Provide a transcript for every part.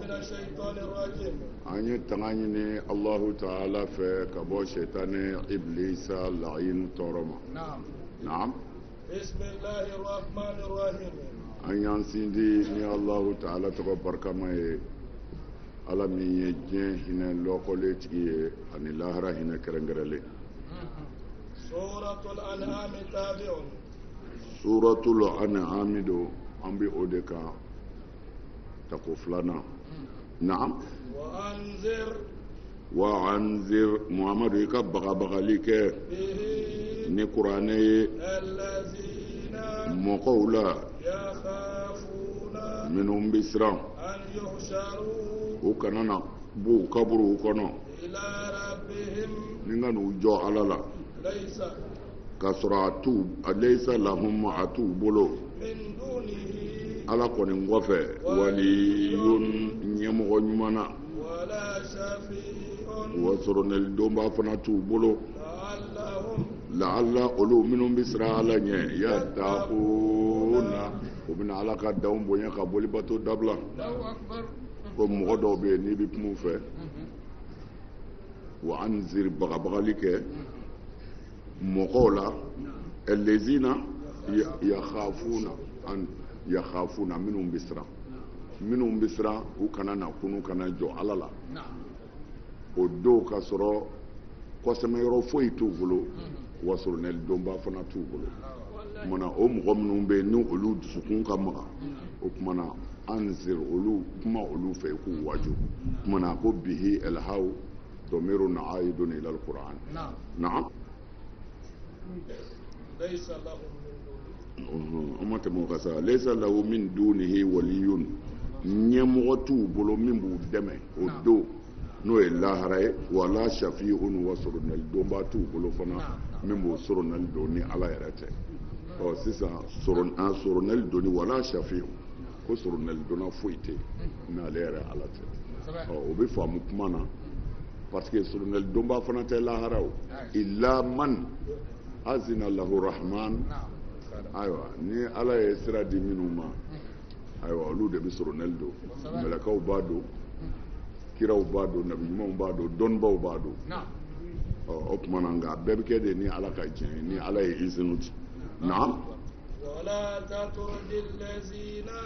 من الشيطان الرجيم أني تغني الله تعالى في كبو شيطان إبليس لعين تورما. نعم. بسم الله الرحمن الرحيم. أن ينسيدي ني الله تعالى تكبر كما على من يجين هنا لوكوليتي أن الله هنا كرنجرلي. سورة الأنعام تابع. سورة الأنعام دو أمبي أوديكا تكوفلانا. نعم. وأنذر محمد يكا بغا لك ني قراني الذين مقولا يخافون منهم بسرا أن يحشروا وكاننا بو كبروا كنا إلى ربهم نغنو جو على ليس كسراتو ليس لهم عتوبلو من دونه على كون غوفه ولي نيمو نيمانا ولا شفيع وسرن الدوما فناتو بلو لعل أولو منهم بسرا على يتقون ومن على قدام بنيا قبول باتو دبلا كم غدو بيني بموفى وأنذر بغبغلك مقولا الذين يخافون منهم بسرا وكان نكون كان جو على لا odo kasoro kosema yoro foi tubulo wasoro nel domba fana tubulo mana o mɔgɔ minnu bɛ ni olu dusukun ka maga o kumana anzir olu kuma olu fɛ k'u waju kumana ko bihi elhaw domiru na aidun ila alquran na'am laysa lahu amma ta mu kasa laysa lahu min dunihi waliyun ɲɛmɔgɔ t'u bolo min b'u dɛmɛ o do n'o ye lahara ye wala shafi'un wa soronnel donba t'u bolo fana min b'o soronnel don ni ala yɛrɛ tɛ ɔ sisan soronnel doni wala shafi'un ko soronnel donna foyi tɛ n'ale yɛrɛ ala tɛ ɔ o bɛ faamu kuma na parce que soronnel donba fana tɛ lahara o illa man azina lahu rahman ayiwa ni ala ye sira di minnu ma ayiwa olu de bɛ soronnel don mɛlɛkaw b'a don kiraw b'a don nabi ɲumanw b'a don dɔnnibaw b'a don o tuma na nka bɛɛ bɛ kɛ de ni ala ka diɲɛ ni ala ye izinu di naam wala tatrudi allazina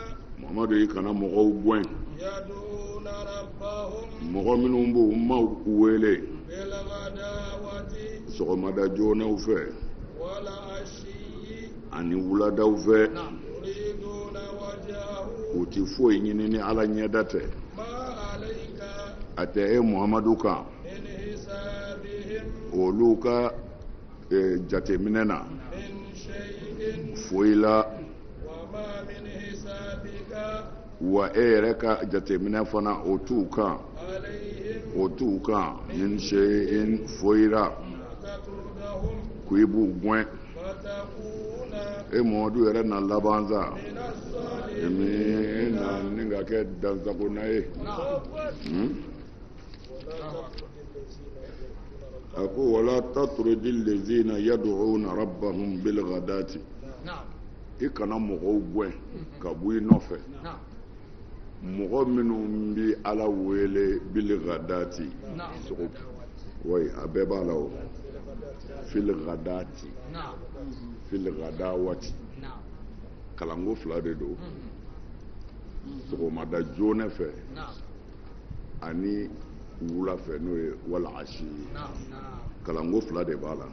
mamadu yi kana mɔgɔw gɛn yad'una rabbahum mɔgɔ minnu b'u maw wele bil ghadawati sɔgɔmada joonaw fɛ wala ashiyi ani wuladaw fɛ yuriduna wajhahu u ti foyi ɲini ni ala ɲɛda tɛ a tɛ e muhamadu kan olu ka jateminɛ na foyi la wa e yɛrɛ ka jateminɛ fana o t'u kan min shay'in foyi la ko i b'u gɛn e muhamadu yɛrɛ na laban sa na ni ka kɛ dansagona ye ako wala tatrudi allazina yad'una rabbahum bil ghadati i kana mɔgɔw gɛn ka bɔ i nɔfɛ mɔgɔ minnu bɛ ala wele bil ghadati sogo wayi a bɛɛ b'a la o fil ghadati fil ghadawati kalanko fila de don sɔgɔmada joona fɛ ani wula fɛ n'o ye wala asi kalanko fila de b'a la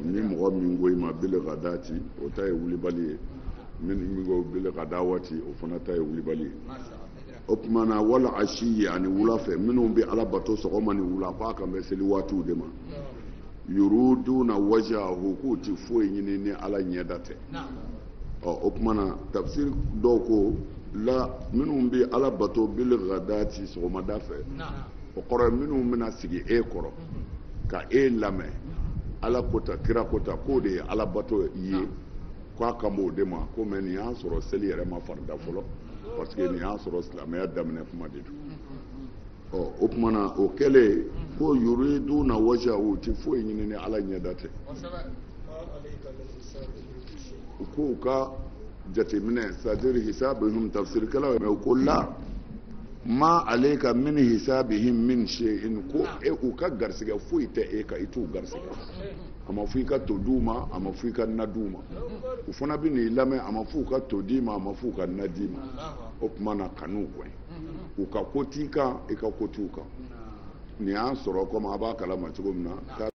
ni mɔgɔ min ko i ma bil ghadati o ta ye wulibali ye min ko bil ghadawati o fana ta ye wulibali ye o tuma na wala asi ani wula fɛ minnu bɛ ala bato sɔgɔma ni wula k'a kan bɛ seli waatiw de ma yuriduna wajhahu k'u ti foyi ɲini ni ala ɲɛda tɛ o tuma na tafsir dɔw ko la minnu bɛ ala bato bil ghadati sɔgɔmada fɛ o kɔrɔ minnu bɛna sigi e kɔrɔ ka e lamɛn ala kota kira kota k'o de ye ala bato ye k'a kan b'o de ma ko mɛ nin y'a sɔrɔ seli yɛrɛ ma farida fɔlɔ parce que nin y'a sɔrɔ silamɛya daminɛ kuma de don o tuma na o kɛlen ko yuriduna wajhahu ti foyi ɲini ni ala ɲɛda tɛ u k'u ka jateminɛ c'est-à-dire hisabuhum tafsirikɛlaw mɛ u ko la ma alayka min hisabihim min shay'in ko u ka garsiga foyi tɛ e ka i t'u garsiga a ma fɔ i ka to d'u ma a ma fɔ i ka na d'u ma u fana bɛ n'i lamɛn a ma fɔ u ka to d'i ma a ma fɔ u ka na d'i ma o tuma na kan'u gɛn u ka ko t'i kan i ka ko t'u kan nin y'an sɔrɔ komi a b'a kalama cogo min na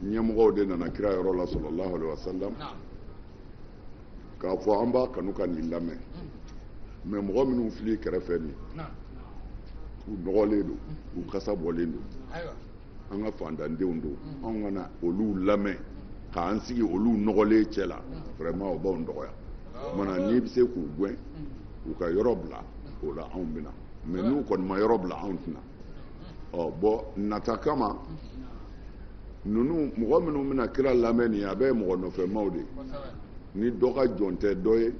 ɲɛmɔgɔw de nana kira yɔrɔ la sallallahu alaihi wasallam k'a fɔ an b'a kanu ka nin lamɛn mais mɔgɔ minnu filɛ kɛrɛfɛ nin u nɔgɔlen don u kasa bɔlen don an ka fantandenw don anw kana olu lamɛn k'an sigi olu nɔgɔlen cɛ la vraiment o b'anw dɔgɔya o kumana n'i bɛ se k'u gɛn u ka yɔrɔ bila o la anw bɛna mais n'u kɔni ma yɔrɔ bila anw tɛna bon nata kama ninnu mɔgɔ minnu bɛna kira lamɛn nin a bɛɛ ye mɔgɔ nɔfɛmaw de ni dɔ ka jɔn tɛ dɔ ye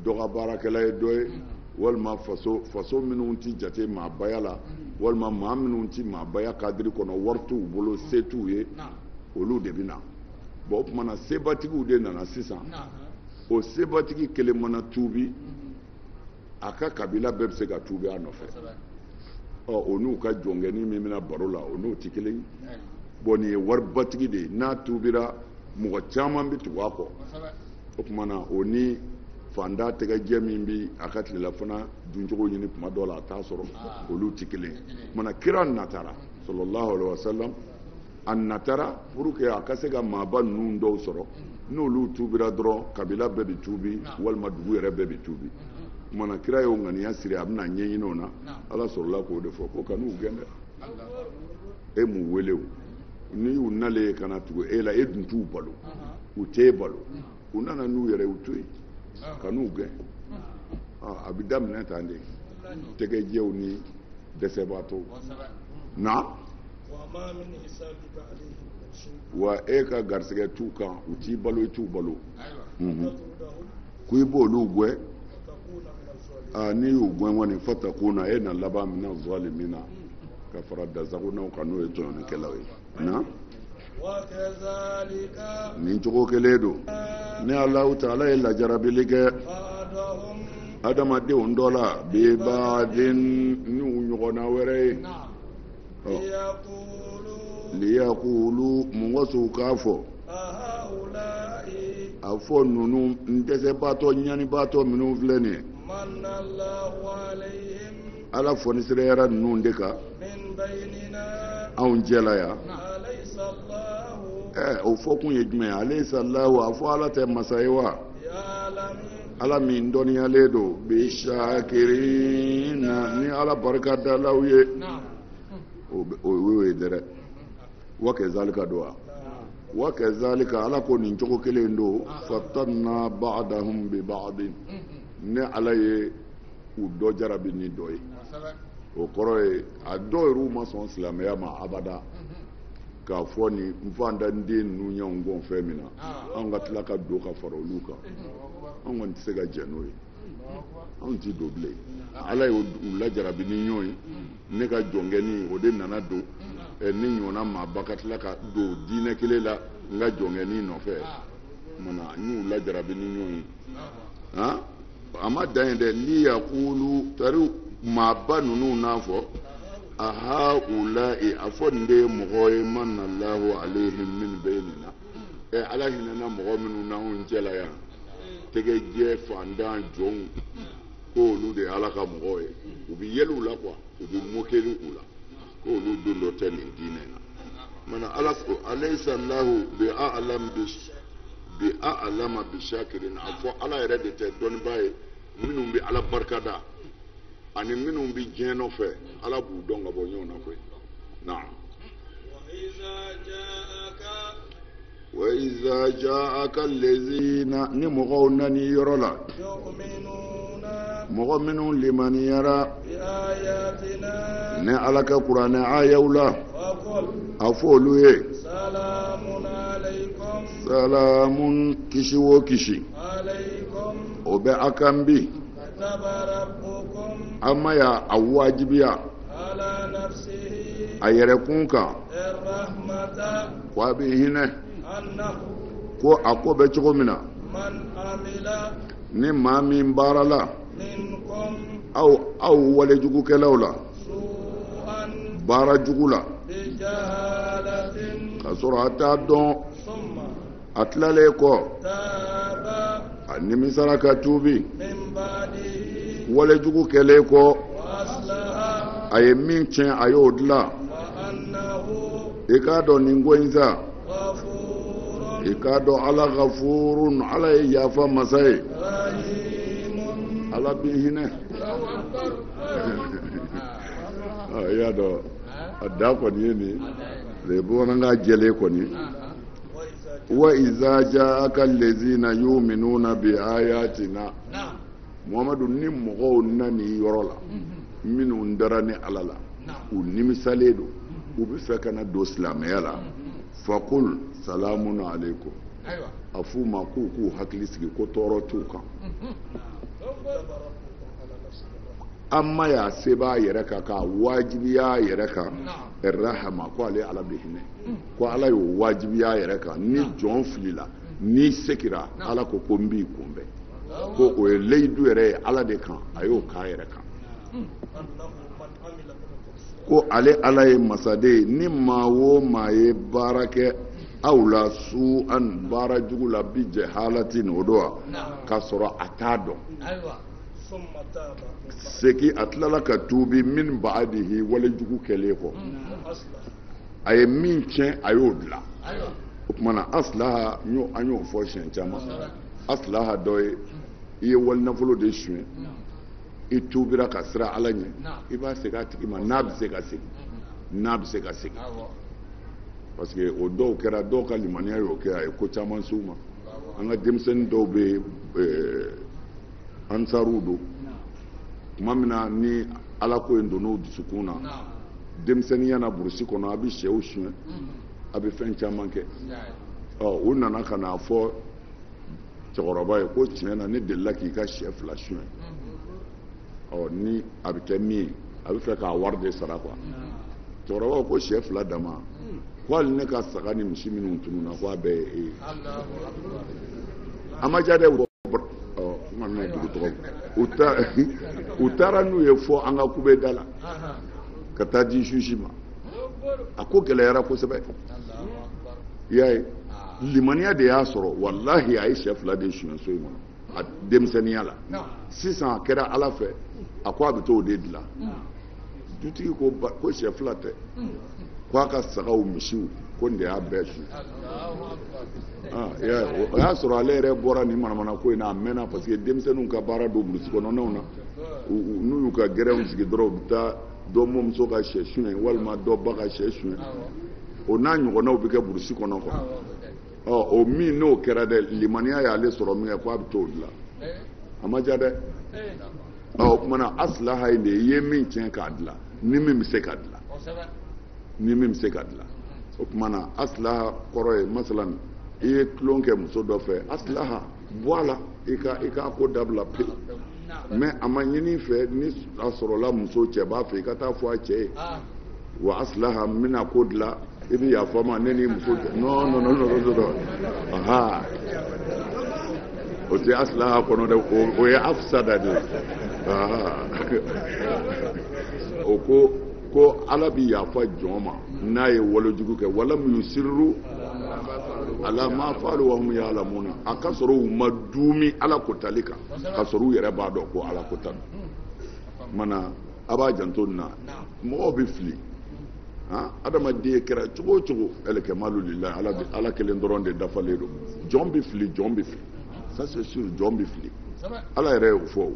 dɔ ka baarakɛla ye dɔ ye walima faso minnu ti jate maabaya la walima maa minnu ti maabaya kadiri kɔnɔ wari t'u bolo se t'u ye olu de bɛ na bon o tumana sebatigiw de nana sisan o sebatigi kelen mana tuubi a ka kabila bɛɛ bɛ se ka tuubi a nɔfɛ o n'u ka jɔnkɛni min bɛna baro la o n'o ti kelen bon nin ye waribatigi de ye n'a tuubira mɔgɔ caman bɛ tugu a kɔ o tumana o ni fanda tɛgɛjɛ min bi a ka tilelafana duncogo ɲini tuma dɔ la a t'a sɔrɔ olu ti kelen mana kira natara sallallahu alaihi wasallam a natara pour que a ka se ka maaba ninnu dɔw sɔrɔ n'olu tuubira dɔrɔn kabila bɛɛ bɛ tuubi walima dugu yɛrɛ bɛɛ bɛ tuubi mana kira y'o ŋaniya siri a bɛna ɲɛɲini o na ala sɔrɔla k'o de fɔ ko kan'u gɛn dɛ e m'u wele o ni y'u nalen ka na tugu e la e dun t'u balo u t'e balo u nana n'u yɛrɛ u to yen kan'u gɛn a bɛ daminɛ tan de tɛgɛjɛw ni dɛsɛbaatɔw na wa e ka garisɛgɛ t'u kan u t'i balo i t'u balo ko i b'olu gɛn n'i y'u gɛn kɔni fatakuna e na laban mina zalimina ka fara dasagonaw kan n'o ye tɔɲɔnikɛlaw ye na nin cogo kelen don ni Alahu Taala ye lajarabili kɛ adamadenw dɔ la bibadin n'u ɲɔgɔnna wɛrɛ ye liyaqulu mɔgɔsiw k'a fɔ a fɔ ninnu n dɛsɛbaatɔ ɲanibaatɔ minnu filɛ nin ye ala fɔnisirayara ninnu de kan anw cɛla yan o fɔ kun ye jumɛn ye alayhisalahu a fɔ ala tɛ masa ye wa ala min dɔnniyalen don bi shakirina ni ala barika dalaw ye o ye dɛrɛ wa kazalika don wa kazalika ala ko nin cogo kelen don fatanna ba'dahum bi ba'din ne ala ye u dɔ jarabi ni dɔ ye o kɔrɔ ye a dɔw yɛrɛ ma sɔn silamɛya ma abada k'a fɔ ni n fanda n den ninnu y'anw gɔn fɛn min na anw ka tila ka don ka fara olu kan anw kɔni tɛ se ka jɛ n'o ye anw ti don bilen ala ye u lajarabi ni ɲɔgɔn ye ne ka jɔnkɛni o de nana don ni ɲɔgɔnna maaba ka tila ka don diinɛ kelen la n ka jɔnkɛni nɔfɛ mana n y'u lajarabi ni ɲɔgɔn ye a ma dan yen dɛ liyaqulu tari maaba ninnu n'a fɔ ahaula'i a fɔ nin de ye mɔgɔ ye manallahu alayhim min baynina ala hinɛna mɔgɔ minnu n'anw cɛla yan tɛgɛjɛ fandan jɔnw ko olu de ye ala ka mɔgɔw ye u bɛ yɛlɛ u la kuwa u bɛ mokɛli u la ko olu don dɔ tɛ nin diinɛ na mana ala ko alayhisalahu bi a'lama bi shakirin a fɔ ala yɛrɛ de tɛ dɔnnibaa ye minnu bɛ ala barikada ani minnu bɛ diɲɛ nɔfɛ ala b'u dɔn ka bɔ ɲɔgɔn na koyi naam wa iza ja'aka allazina ni mɔgɔw nani yɔrɔ la mɔgɔ minnu limaniyara ni ala ka kuranɛ ayaw la a fɔ olu ye salamun kisi o kisi o bɛ a kan bi ama ya a wajibiya a yɛrɛkun kan ko a bɛ hinɛ ko a ko bɛ cogo min na ni maa min baara la aw walejugukɛlaw la baara jugu la bijahalatin k'a sɔrɔ a t'a dɔn summa a tilalen kɔ taba a nimisara ka tuubi min ba'dihi wale jugu kɛlen kɔ wa aslaha a ye min tiɲɛ a y'o dilan wa annahu i k'a dɔn nin ko in sa ghafurun i k'a dɔn ala ghafurun ala ye yafa masa ye rahimun. ala b'i hinɛ i y'a dɔn a da kɔni ye nin ye bamanankan jɛlen kɔni wa iza ja'aka allazina yu'minuna bi ayatina Muhammadu ni mɔgɔw nana i yɔrɔ la minnu dara ni ala la u nimisalen don u bɛ fɛ ka na don silamɛya la fakul salamun alaykum a f'u ma k'u k'u hakili sigi ko tɔɔrɔ t'u kan an ma y'a se b'a yɛrɛ kan k'a wajibiya a yɛrɛ kan rahama ko ale ala bɛ hinɛ ko ala y'o wajibiya a yɛrɛ kan ni jɔn filila n'i sekira ala ko n b'i kunbɛn ko o ye layidu yɛrɛ ye ala de kan a y'o k'a yɛrɛ kan ko ale ala ye masaden ye ni maa o maa ye baara kɛ aw la su an baara jugu la bi jahalati n'o don wa k'a sɔrɔ a t'a dɔn summa taba seki a tilala ka tuubi min ba'dihi wale jugu kɛlen kɔ a ye min tiɲɛ a y'o dilan o tuma na aslaha an y'o fɔ siɲɛ caman aslaha dɔ ye i ye wali nafolo de suɲɛ i tuubira ka sira ala ɲɛ i b'a segin a tigi ma n'a bɛ se ka segin n'a bɛ se ka segin parce que o dɔw kɛra dɔw ka limaniya y'o kɛ a ye ko caman s'u ma an ka denmisɛnnin dɔw bɛ ansaruw don tuma min na ni ala ko in donn'o dusukun na denmisɛnninya na burusi kɔnɔ a bɛ sɛw suɲɛ a bɛ fɛn caman kɛ u nana ka n'a fɔ cɛkɔrɔba ye ko tiɲɛ na ne delila k'i ka sɛ 2 suɲɛ ni a bɛ kɛ min ye a bɛ fɛ k'a wari de sara quoi cɛkɔrɔba ko sɛ 2 dama ko hali ne ka saga ni misi minnu tununna ko a bɛɛ ye e ye a ma diya dɛ u taara n'u ye fɔ an ka kubeda la ka taa di juge ma a ko gɛlɛyara kosɛbɛ i y'a ye limaniya de y'a sɔrɔ walahi a ye sɛ 2 de suɲɛ so in kɔnɔ a denmisɛnniya la sisan a kɛra ala fɛ a ko a bɛ t'o de dilan dutigi ko sɛ 2 tɛ ko a ka sagaw misiw ko nin de y'a bɛɛ suɲɛ o y'a sɔrɔ ale yɛrɛ bɔra nin manamana ko in na a mɛnna parce que denmisɛnninw ka baara don burusi kɔnɔnaw na n'u y'u ka gɛrɛnw sigi dɔrɔn u bɛ taa dɔ mɔmuso ka sɛ suɲɛ walima dɔ ba ka sɛ suɲɛ o n'a ɲɔgɔnnaw bɛ kɛ burusi kɔnɔ quoi o min n'o kɛra dɛ limaniya y'ale sɔrɔ min kɛ ko a bɛ t'o dilan a ma diya dɛ o kumana aslaha in de i ye min tiɲɛ k'a dilan ni min bɛ se ka dilan ni min bɛ se ka dilan o kumana aslaha kɔrɔ ye masalan i ye tulon kɛ muso dɔ fɛ aslaha bɔ a la i ka ko dabila pewu mais a ma ɲini fɛ ni a sɔrɔla muso cɛ b'a fɛ i ka taa fɔ a cɛ ye wa aslaha n bɛna ko dilan i bɛ yafa ma ne ni muso cɛ non aha o tɛ aslaha kɔnɔ dɛ o ye afsada de o ko ala bɛ yafa jɔn ma n'a ye walejugu kɛ walam yusirru ala ma faalu wa hum ya'lamuna a ka sɔrɔ u ma duumi ala kotali kan ka sɔrɔ u yɛrɛ b'a dɔn ko ala kota mana a b'a janto nin na mɔgɔw bɛ fili adamaden kɛra cogo o cogo alkamalu lillahi ala kelen dɔrɔn de dafalen don jɔn bɛ fili ça c'est sûr jɔn bɛ fili ala yɛrɛ y'o fɔ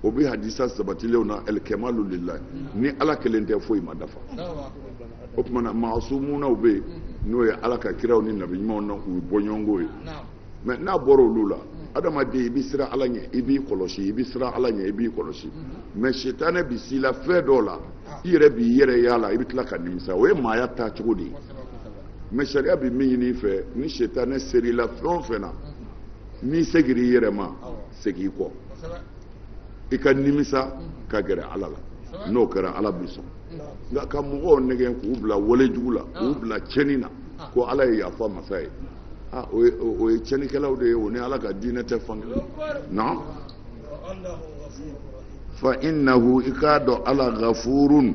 o bɛ hadisa sabatilenw na alkamalu lillahi ni ala kelen tɛ foyi ma dafa o tuma na maasumunaw bɛ yen n'o ye ala ka kiraw ni nabi ɲumanw na u bɔ ɲɔgɔnko ye mais n'a bɔra olu la adamaden i bɛ siran ala ɲɛ i b'i kɔlɔsi i bɛ siran ala ɲɛ i b'i kɔlɔsi mais sitanɛ bɛ s'i la fɛn dɔw la i yɛrɛ b'i yɛrɛ y'a la i bɛ tila ka nimisa o ye maaya taa cogo de ye mais sariya bɛ min ɲini i fɛ ni sitanɛ ser'i la fɛn o fɛn na n'i segir'i yɛrɛ ma segin i kɔ i ka nimisa ka gɛrɛ ala la n'o kɛra ala b'i sɔn nka ka mɔgɔw nɛgɛn k'u bila walejugu la k'u bila tiɲɛni na ko ala ye yafa masa ye o ye tiɲɛnikɛlaw de ye o ni ala ka diinɛ tɛ fankelen non fa innahu i k'a dɔn ala ghafurun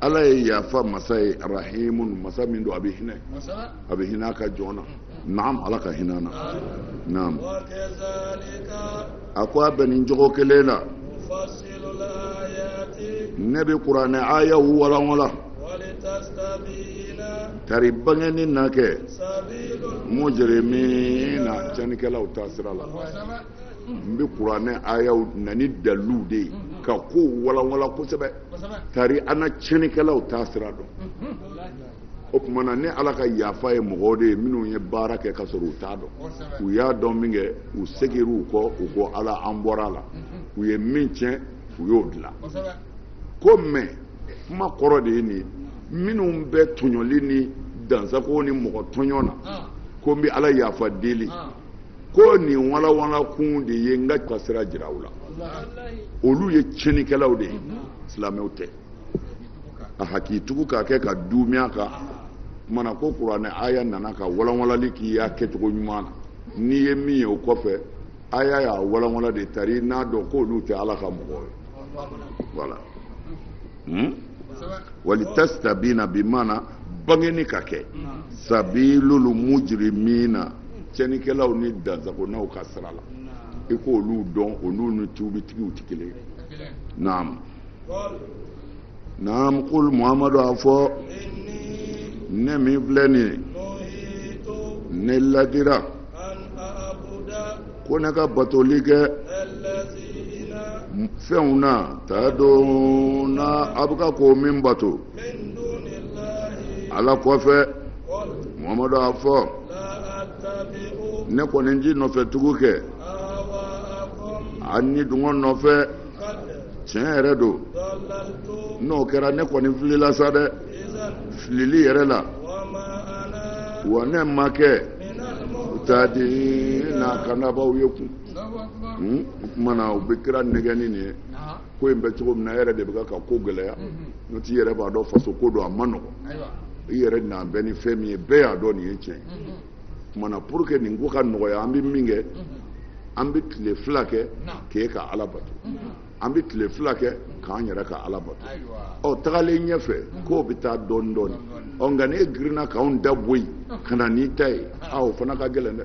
ala ye yafa masa ye rahimun masa min do abi hina ka jona naam ala ka hinana naam akwa benin jogo kelela nabi qur'an aya wala tari bangeni nake mujrimina chanikela utasirala mbi qur'an aya nani dalude ka ko wala ko sebe tari ana chanikela utasirado o kuma na ne ala ka yafa ye mɔgɔ minnu ye baara kɛ ka sɔrɔ u t'a dɔn u y'a dɔn min kɛ u segiru kɔ u ko ala an bɔra la u ye min tiɲɛ u y'o dilan ko mɛ kuma kɔrɔ de ye nin minnu bɛ tɔɲɔli ni dansago ni mɔgɔ tɔɲɔ na ko n bɛ ala yafa deli ko nin walawala kun de ye n ka sira jira u la olu ye tiɲɛnikɛlaw de ye silamɛw tɛ a hakitugu k'a kɛ ka dumiya kan mana ko kuranɛ aya nana ka walawalali k'i y'a kɛcogo ɲuman na n'i ye min ye o kɔfɛ aya y'a walawala de tari n'a dɔn k'olu tɛ ala ka mɔgɔ ye voilà walitastabina bimana bangeni ka kɛ sabilul mujrimina cɛnikɛlaw ni dansagonaw ka sira la i k'olu dɔn olu ni tubitigiw tɛ kelen naam naam kul muhammadu a fɔ ne min filɛ nin ye ne ladira ko ne ka batoli kɛ fɛnw na t'a dɔn na a bɛ ka ko min bato ala kɔfɛ muhammadu a fɔ ne kɔni ji nɔfɛ tugu kɛ a ni dungɔ nɔfɛ tiɲɛ yɛrɛ don n'o kɛra ne kɔni filila sa dɛ filili yɛrɛ la wa ne ma kɛ taadi na kanabaw ye kun o tuma na u bɛ kira nɛgɛni nin ye ko in bɛ cogo min na e yɛrɛ de bɛ ka ko gɛlɛya n'o tɛ i yɛrɛ b'a dɔn faso ko don a ma nɔgɔn i yɛrɛ na bɛn ni fɛn min ye bɛɛ y'a dɔn nin ye tiɲɛ ye o tuma na pour que nin ko ka nɔgɔya an bɛ min kɛ an bɛ tile fila kɛ k'e ka ala bato an bɛ tile fila kɛ k'an yɛrɛ ka ala bato ɔ tagalen ɲɛfɛ k'o bɛ taa dɔɔni dɔɔni ɔ nka n'e girinna k'anw da bɔ yen ka na n'i ta ye o fana ka gɛlɛn dɛ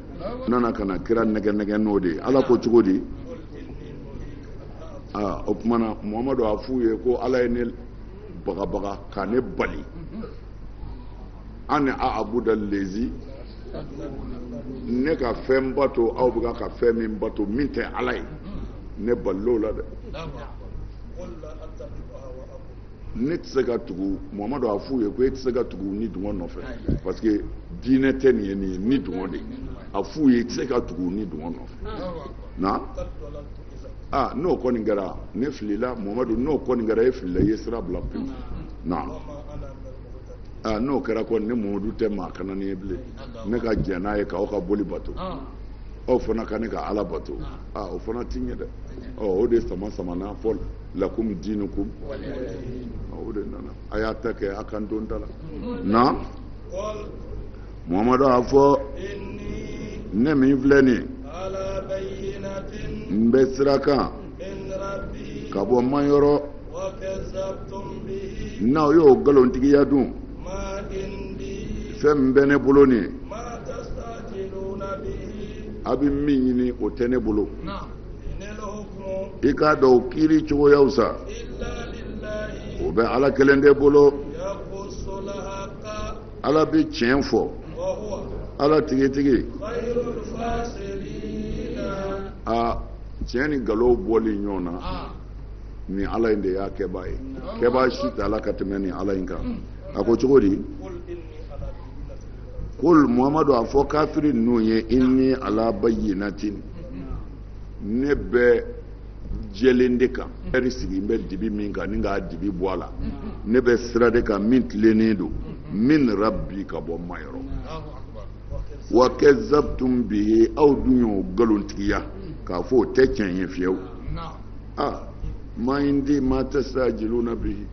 nana ka na kira nɛgɛ n'o de ye ala ko cogo di o tuma na muhamadu a f'u ye ko ala ye ne bagabaga ka ne bali an ni a abuda lezi ne ka fɛn bato aw bɛ ka fɛn min bato min tɛ ala ye ne balil'o la dɛ ne tɛ se ka tugu muhamadu a f'u ye ko e tɛ se ka tugu ni dungɔ nɔfɛ parce que diinɛ tɛ nin ye nin ye ni dungɔ de a f'u ye e tɛ se ka tugu ni dungɔ nɔfɛ na n'o kɔni kɛra ne filila muhamadu n'o kɔni kɛra e filila i ye sira bila pewu na n'o kɛra kɔni ne muhamadu tɛ maa kana ni ye bilen ne ka jɛn n'a ye k'aw ka boli bato aw fana ka ne ka ala bato o fana ti ɲɛ dɛ o de sama n'a fɔ lakum dinukum o de nana a y'a ta kɛ a kan don ta la na muhamadu a fɔ ne min filɛ nin n bɛ sira kan ka bɔ mayɔrɔ n'aw y'o nkalontigiya dun fɛn min bɛ ne bolo nin a bɛ min ɲini o tɛ ne bolo i k'a dɔn o kiiri cogoyaw sa o bɛ ala kelen de bolo ala bɛ tiɲɛ fɔ ala tigitigi tiɲɛ ni nkalon bɔli ɲɔgɔn na ni ala in de y'a kɛbaa ye kɛbaa si tɛ ala ka tɛmɛ ni ala in kan a ko cogo di kul muhamadu a fɔ kafiri ninnu ye inni ala bayyinatin ne bɛ jɛlen de kan ɛri sigi n bɛ dibi min kan ni k'a dibi bɔ a la ne bɛ sira de kan min tilennen don min rabbi ka bɔ mayɔrɔ wa kɛzabtum bihi aw dun y'o nkalontigiya k'a fɔ o tɛ tiɲɛ ye fiyewu ma indi ma tastajiluna bihi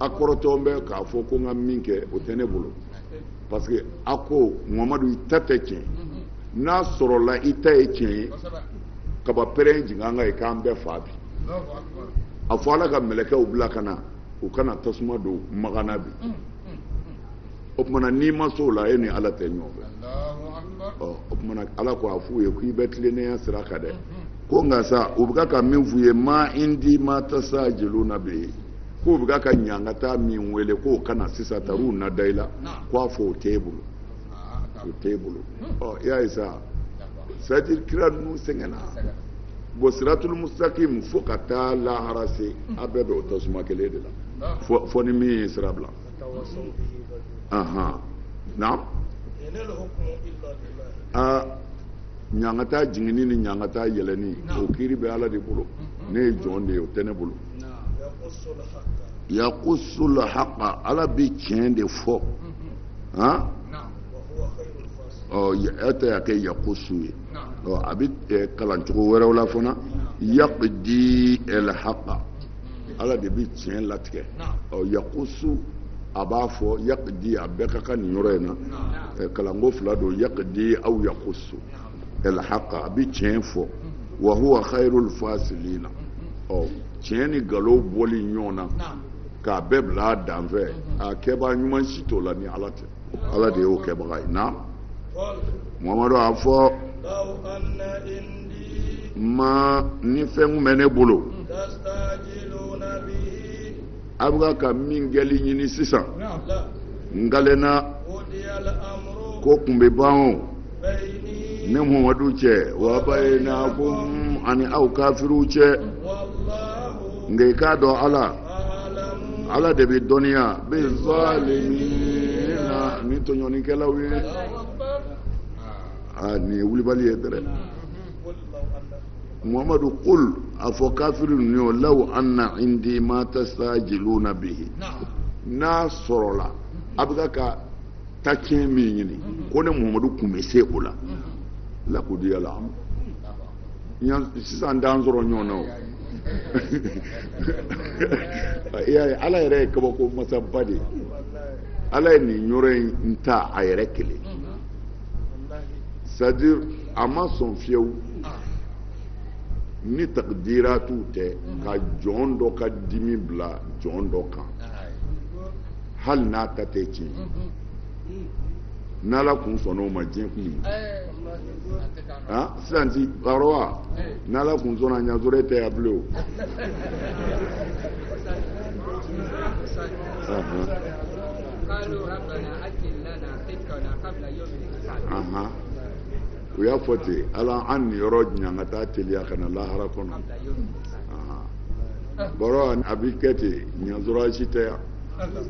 a kɔrɔtɔ bɛ k'a fɔ ko n ka min kɛ o tɛ ne bolo parce que a ko muhamadu i ta tɛ tiɲɛ n'a sɔrɔla i ta ye tiɲɛ ye kaba pɛrɛn jigin an kan ye k'an bɛɛ fa bi a fɔ ala ka mɛlɛkɛw bila ka na u kana tasuma don magana bi o tumana n'i ma so la e ni ala tɛ ɲɔgɔn fɛ o tumana ala ko a f'u ye k'i bɛ tilennenya sira kan dɛ ko nka sa u bɛ ka min f'u ye ma indi ma tasajiluna bihi k'u bɛ ka ɲangata min wele k'o kana sisan taru na da i la k'a fɔ o t'e bolo o t'e bolo i y'a ye sa c'est-à-dire kira ninnu sɛgɛnna bon siratul mustaqim fo ka taa lahara se a bɛɛ bɛ o tasuma kelen de la fɔ ni min ye sira bila naam ɲangata jiginni ni ɲangata yɛlɛni o kiiri bɛ ala de bolo ne ye jɔn de ye o tɛ ne bolo yaqusul haqa ala bi tiɲɛ de fɔ e tɛ y'a kɛ yaqusu ye a bɛ kalancogo wɛrɛw la fana yaqdi el haqa ala de bi tiɲɛ latigɛ yaqusu a b'a fɔ yaqdi a bɛɛ ka kan nin yɔrɔ in na kalanko fila don yaqdi aw yaqusu el haqa a bɛ tiɲɛ fɔ wa huwa khairul fasilina tiɲɛ ni nkalon bɔli ɲɔgɔn na k'a bɛɛ bila a dan fɛ a kɛbaga ɲuman si t'o la ni ala tɛ ala de y'o kɛbaga ye na Muhamadu a fɔ ma ni fɛn kun bɛ ne bolo a bɛ ka min kɛli ɲini sisan n kalenna ko kun bɛ ban o ne Muhamadu cɛ wa baynakum ani aw kafiriw cɛ nka i k'a dɔn ala de bɛ dɔnniya bɛ zalimina ni tɔɲɔnikɛlaw ye nin ye wulibali ye dɛrɛ Muhamadu qul a fɔ kafiri ninnu ye law anna indi ma tastajiluna bihi n'a sɔrɔla a bɛ ka taacɛn min ɲini ko ne Muhamadu kun bɛ se o la lakudiya la sisan t'an sɔrɔ ɲɔgɔn na o ala yɛrɛ ye kabako masaba de ye ala ye nin yɔrɔ in ta a yɛrɛ kelen c'est-à-dire a ma sɔn fiyewu ni takdiratu tɛ ka jɔn dɔ ka dimi bila jɔn dɔ kan hali n'a ta tɛ tiɲɛ n'ala kun sɔnna o ma diɲɛ kun ye sisan ti kɔrɔ wa n'ala kun sɔnna ɲazore tɛ yan bilen o u y'a fɔ ten ala an nin yɔrɔ ɲan ka taa teliya ka na lahara kɔnɔ bɔrɔ a bɛ kɛ ten ɲazora si tɛ yan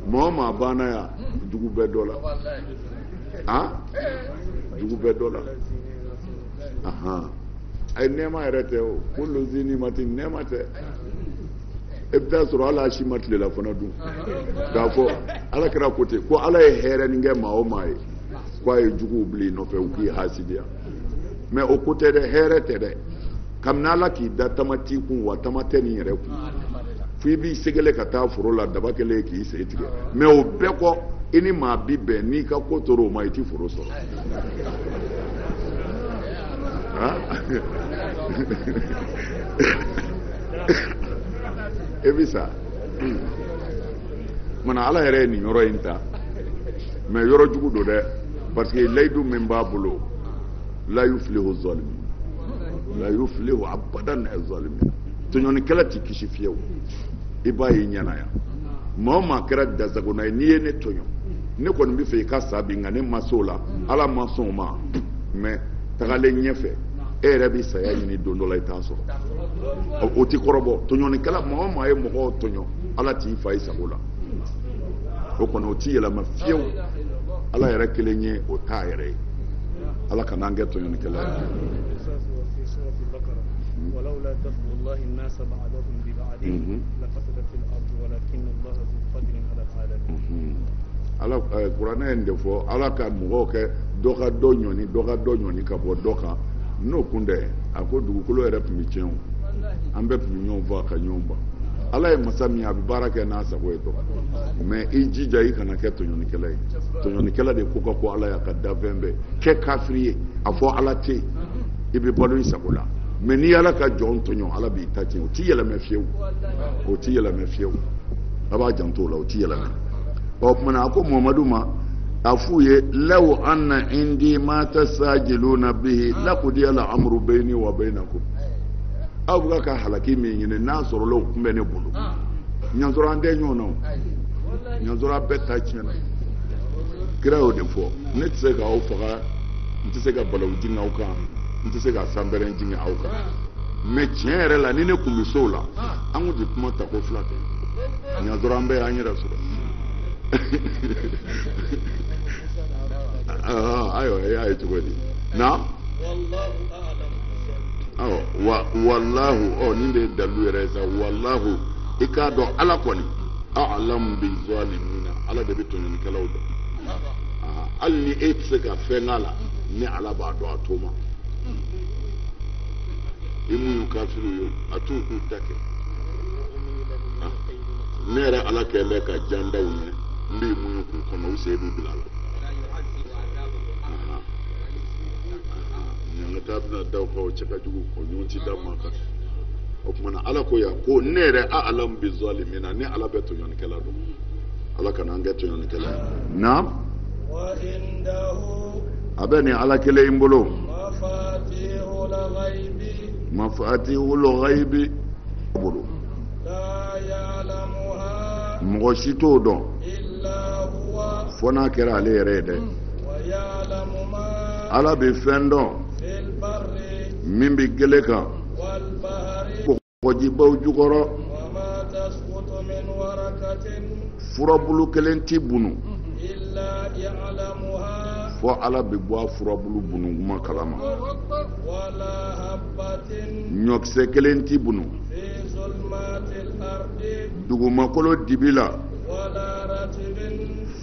maa o maa banna yan dugu bɛɛ dɔ la dugu bɛɛ dɔ la a ye nɛɛma yɛrɛ tɛ o ko lozini ma ten nɛɛma tɛ e bɛ taa sɔrɔ ala si ma tilela fana dun k'a fɔ ala kɛra ko ten ko ala ye hɛrɛnin kɛ maa o maa ye ko a ye juguw bila i nɔfɛ u k'i hasidiya mais o ko tɛ dɛ hɛrɛ tɛ dɛ kabini ala k'i da tama t'i kun wa tama tɛ nin yɛrɛ kun fo i b'i segele ka taa foro la daba kɛlen k'i sen tigɛ mais o bɛɛ kɔ i ni maa bi bɛn n'i ka ko tora o ma i ti foro sɔrɔ e bi sa mana ala yɛrɛ ye nin yɔrɔ in ta mais yɔrɔ jugu don dɛ parce que layidu min b'a bolo la yuflihu zalimin la yuflihu abadan zalimin tɔɲɔnikɛla t'i kisi fiyewu i b'a ye ɲɛna yan maa o maa kɛra dasagona ye n'i ye ne tɔɲɔ ne kɔni bɛ fɛ i ka sa bi nka ne ma se o la ala ma sɔn o ma mais tagalen ɲɛfɛ e yɛrɛ bɛ saya ɲini don dɔ la i t'a sɔrɔ o ti kɔrɔbɔ tɔɲɔnikɛla maa o maa ye mɔgɔw tɔɲɔ ala t'i fa i sago la o kɔni o ti yɛlɛma fiyewu ala yɛrɛ kelen ye o t'a yɛrɛ ye ala kana an kɛ tɔɲɔnikɛla ye ولولا دفع الله الناس بعضهم ببعض لفسدت الارض ولكن الله ذو فضل على العالمين ala kuranɛ in de fɔ ala ka mɔgɔw kɛ dɔ ka dɔ ɲɔni ka bɔ dɔ kan n'o kun tɛ a ko dugukolo yɛrɛ tun bɛ tiɲɛ o an bɛɛ tun bɛ ɲɔgɔn fɔ ka ɲɔgɔn ban ala ye masa min a bɛ baara kɛ n'a sago ye dɔrɔn mais i jija i kana kɛ tɔɲɔnikɛla ye tɔɲɔnikɛla de ko ka ko ala y'a ka dafɛn bɛɛ kɛ kafiri ye a fɔ ala tɛ yen i bɛ balo i sago la mais n'i ala ka jɔn tɔɲɔ ala b'i ta tiɲɛ o t'i yɛlɛmɛ fiyewu o t'i yɛlɛmɛ fiyewu aba janto la o ti yɛlɛmɛ o kumana a ko Muhamadu ma a f'u ye law anna indi ma tasajiluna bihi laqudiya al-amru bayni wa baynakum aw bɛ ka halaki min ɲini n'a sɔrɔla o kun bɛ ne bolo ɲansɔrɔ an tɛ ɲɔgɔn na o ɲansɔrɔ a bɛɛ ta tiɲɛna kira y'o de fɔ ne tɛ se k'aw faga n tɛ se ka balawu jigin aw kan n tɛ se ka sanbɛrɛ jigin aw kan mais tiɲɛ yɛrɛ la ni ne kun bɛ so la an kun tɛ kuma ta ko fila tɛ ɲansɔrɔ an bɛɛ y'an yɛrɛ sɔrɔ ayiwa e y'a ye cogo di na wallahu nin de ye dalilu yɛrɛ ye sa wallahu i k'a dɔn ala kɔni a'lamu bi zalimina ala de bɛ tɔɲɔlikɛlaw dɔn hali ni e tɛ se ka fɛn k'a la ni ala b'a dɔn a t'o ma i mun y'u kafiru ye a t'u k'u ta kɛ ne yɛrɛ ala kɛlen bɛ ka jan daw ɲɛ n bɛ mun y'u k'u kɔnɔ u sen b'u bila la ɲanga taa bɛna daw kan o cɛ ka jugu o ɲɔgɔn ti da ma kan o kumana ala ko yan ko ne yɛrɛ a'lamu bi zalimina ni ala bɛ tɔɲɔlikɛla dɔn ala kana an kɛ tɔɲɔlikɛla ye naam a bɛ nin ala kelen in bolo mafatihul ghaibi bolo mɔgɔ si t'o dɔn fo n'a kɛra ale yɛrɛ ye dɛ ala bɛ fɛn dɔn min bɛ gele kan kɔgɔjibaw jukɔrɔ furabulu kelen t'i bunu fo ala bɛ bɔ a furabulu bunu kuma kalama ɲɔkisɛ kelen t'i bunu dugumakolo dibi la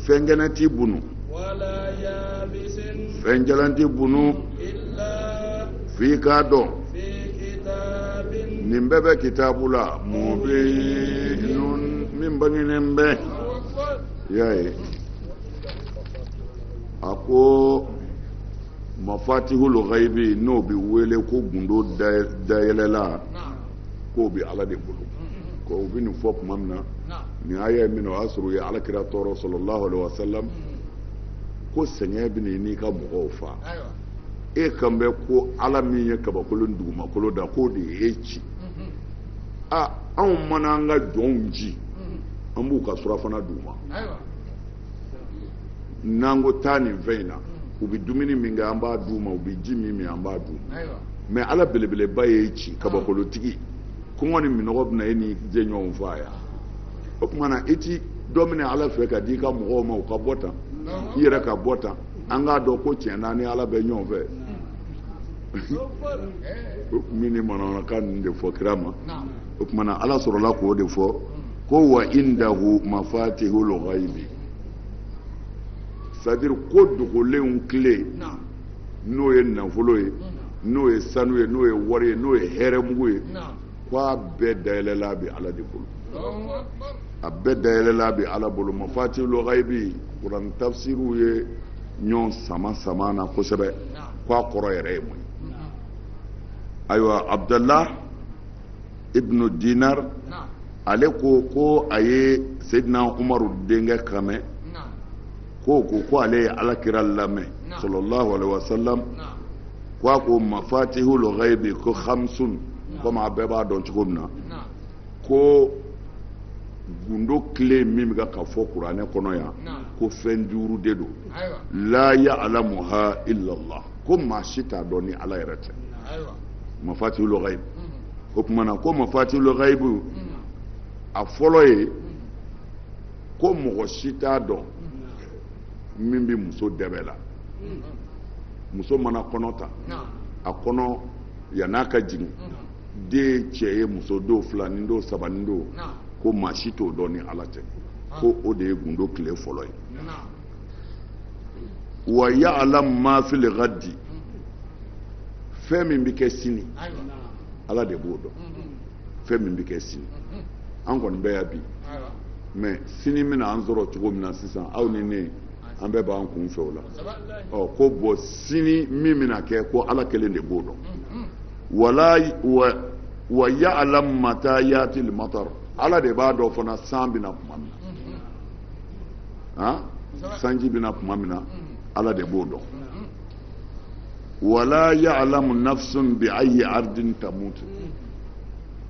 fɛn kɛnɛ t'i bunu fɛn jalan t'i bunu f'i k'a dɔn nin bɛɛ bɛ kitabu la mubinun min bangenen bɛ y'a ye a ko mafatihul ghaibi n'o bɛ wele ko gundo dayɛlɛla k'o bɛ ala de bolo ko u bɛ nin fɔ tuma min na nin aya ye min na o y'a sɔrɔ u ye alakira tɔɔrɔ sallallahu alaihi wa sallam ko sɛgɛn bɛ n'i ka mɔgɔw fa e kan bɛ ko ala min ye kabakolon dugumakolo da k'o de ye ci anw mana an ka jɔnw ci an b'u ka surafana d'u ma n'an ko taa nin fɛn in na u bɛ dumuni min kɛ an b'a d'u ma u bɛ ji min an b'a d'u ma mais ala belebeleba ye ci kabakolotigi kɔngɔ ni minɔgɔ bɛ na e ni jɛɲɔgɔnw fa yan o tuma na i ti dɔ minɛ ala fɛ ka di i ka mɔgɔw ma u ka bɔ tan i yɛrɛ ka bɔ tan an k'a dɔn ko tiɲɛ na ni ala bɛ ɲɔgɔn fɛ min ni manamanakan ninnu de fɔ kira ma o tuma na ala sɔrɔla k'o de fɔ ko wa indahu mafatihul ghaibi c'est-à-dire ko dogolenw tile n'o ye nafolo ye n'o ye sanu ye n'o ye wari ye n'o ye hɛrɛmugu ye k'a bɛɛ dayɛlɛla bɛ ala de bolo a bɛɛ dayɛlɛla bɛ ala bolo mafatihul ghaibi kuran tafsiriw ye ɲɔgɔn sama na kosɛbɛ k'a kɔrɔ yɛrɛ ye mun ye ayiwa abdallah ibnu dinar ale ko a ye sayidina umaru denkɛ kamɛ ko ale ye alakira lamɛn sallallahu alaihi wasallam k'a ko mafatihul ghaibi ko khamsun komi a bɛɛ b'a dɔn cogo min na ko gundo tile min bɛ ka fɔ kuranɛ kɔnɔ yan ko fɛn 5 de don la ya'lamuha illa Allah ko maa si t'a dɔn ni ala yɛrɛ tɛ mafatihul ghaib o tuma na ko mafatihul ghaib a fɔlɔ ye ko mɔgɔ si t'a dɔn min bɛ muso dɛbɛ la muso mana kɔnɔ ta a kɔnɔ yan'a ka jigin den cɛ ye muso do 2 ni do 3 ni do ko maa si t'o dɔn ni ala tɛ ko o de ye gundo tile fɔlɔ ye wa ya'lam ma fil ghadi fɛn min bɛ kɛ sini ala de b'o dɔn fɛn min bɛ kɛ sini an kɔni bɛ yan bi mais sini bɛna an sɔrɔ cogo min na sisan aw ni ne an bɛɛ b'an kun fɛ o la ko bɔn sini min bɛna kɛ ko ala kelen de b'o dɔn wa ya'lam mata yatil matar ala de b'a dɔn fana san bɛna tuma min na sanji bɛna tuma min na ala de b'o dɔn wala ya'lamu nafsun bi ayyi ardin tamut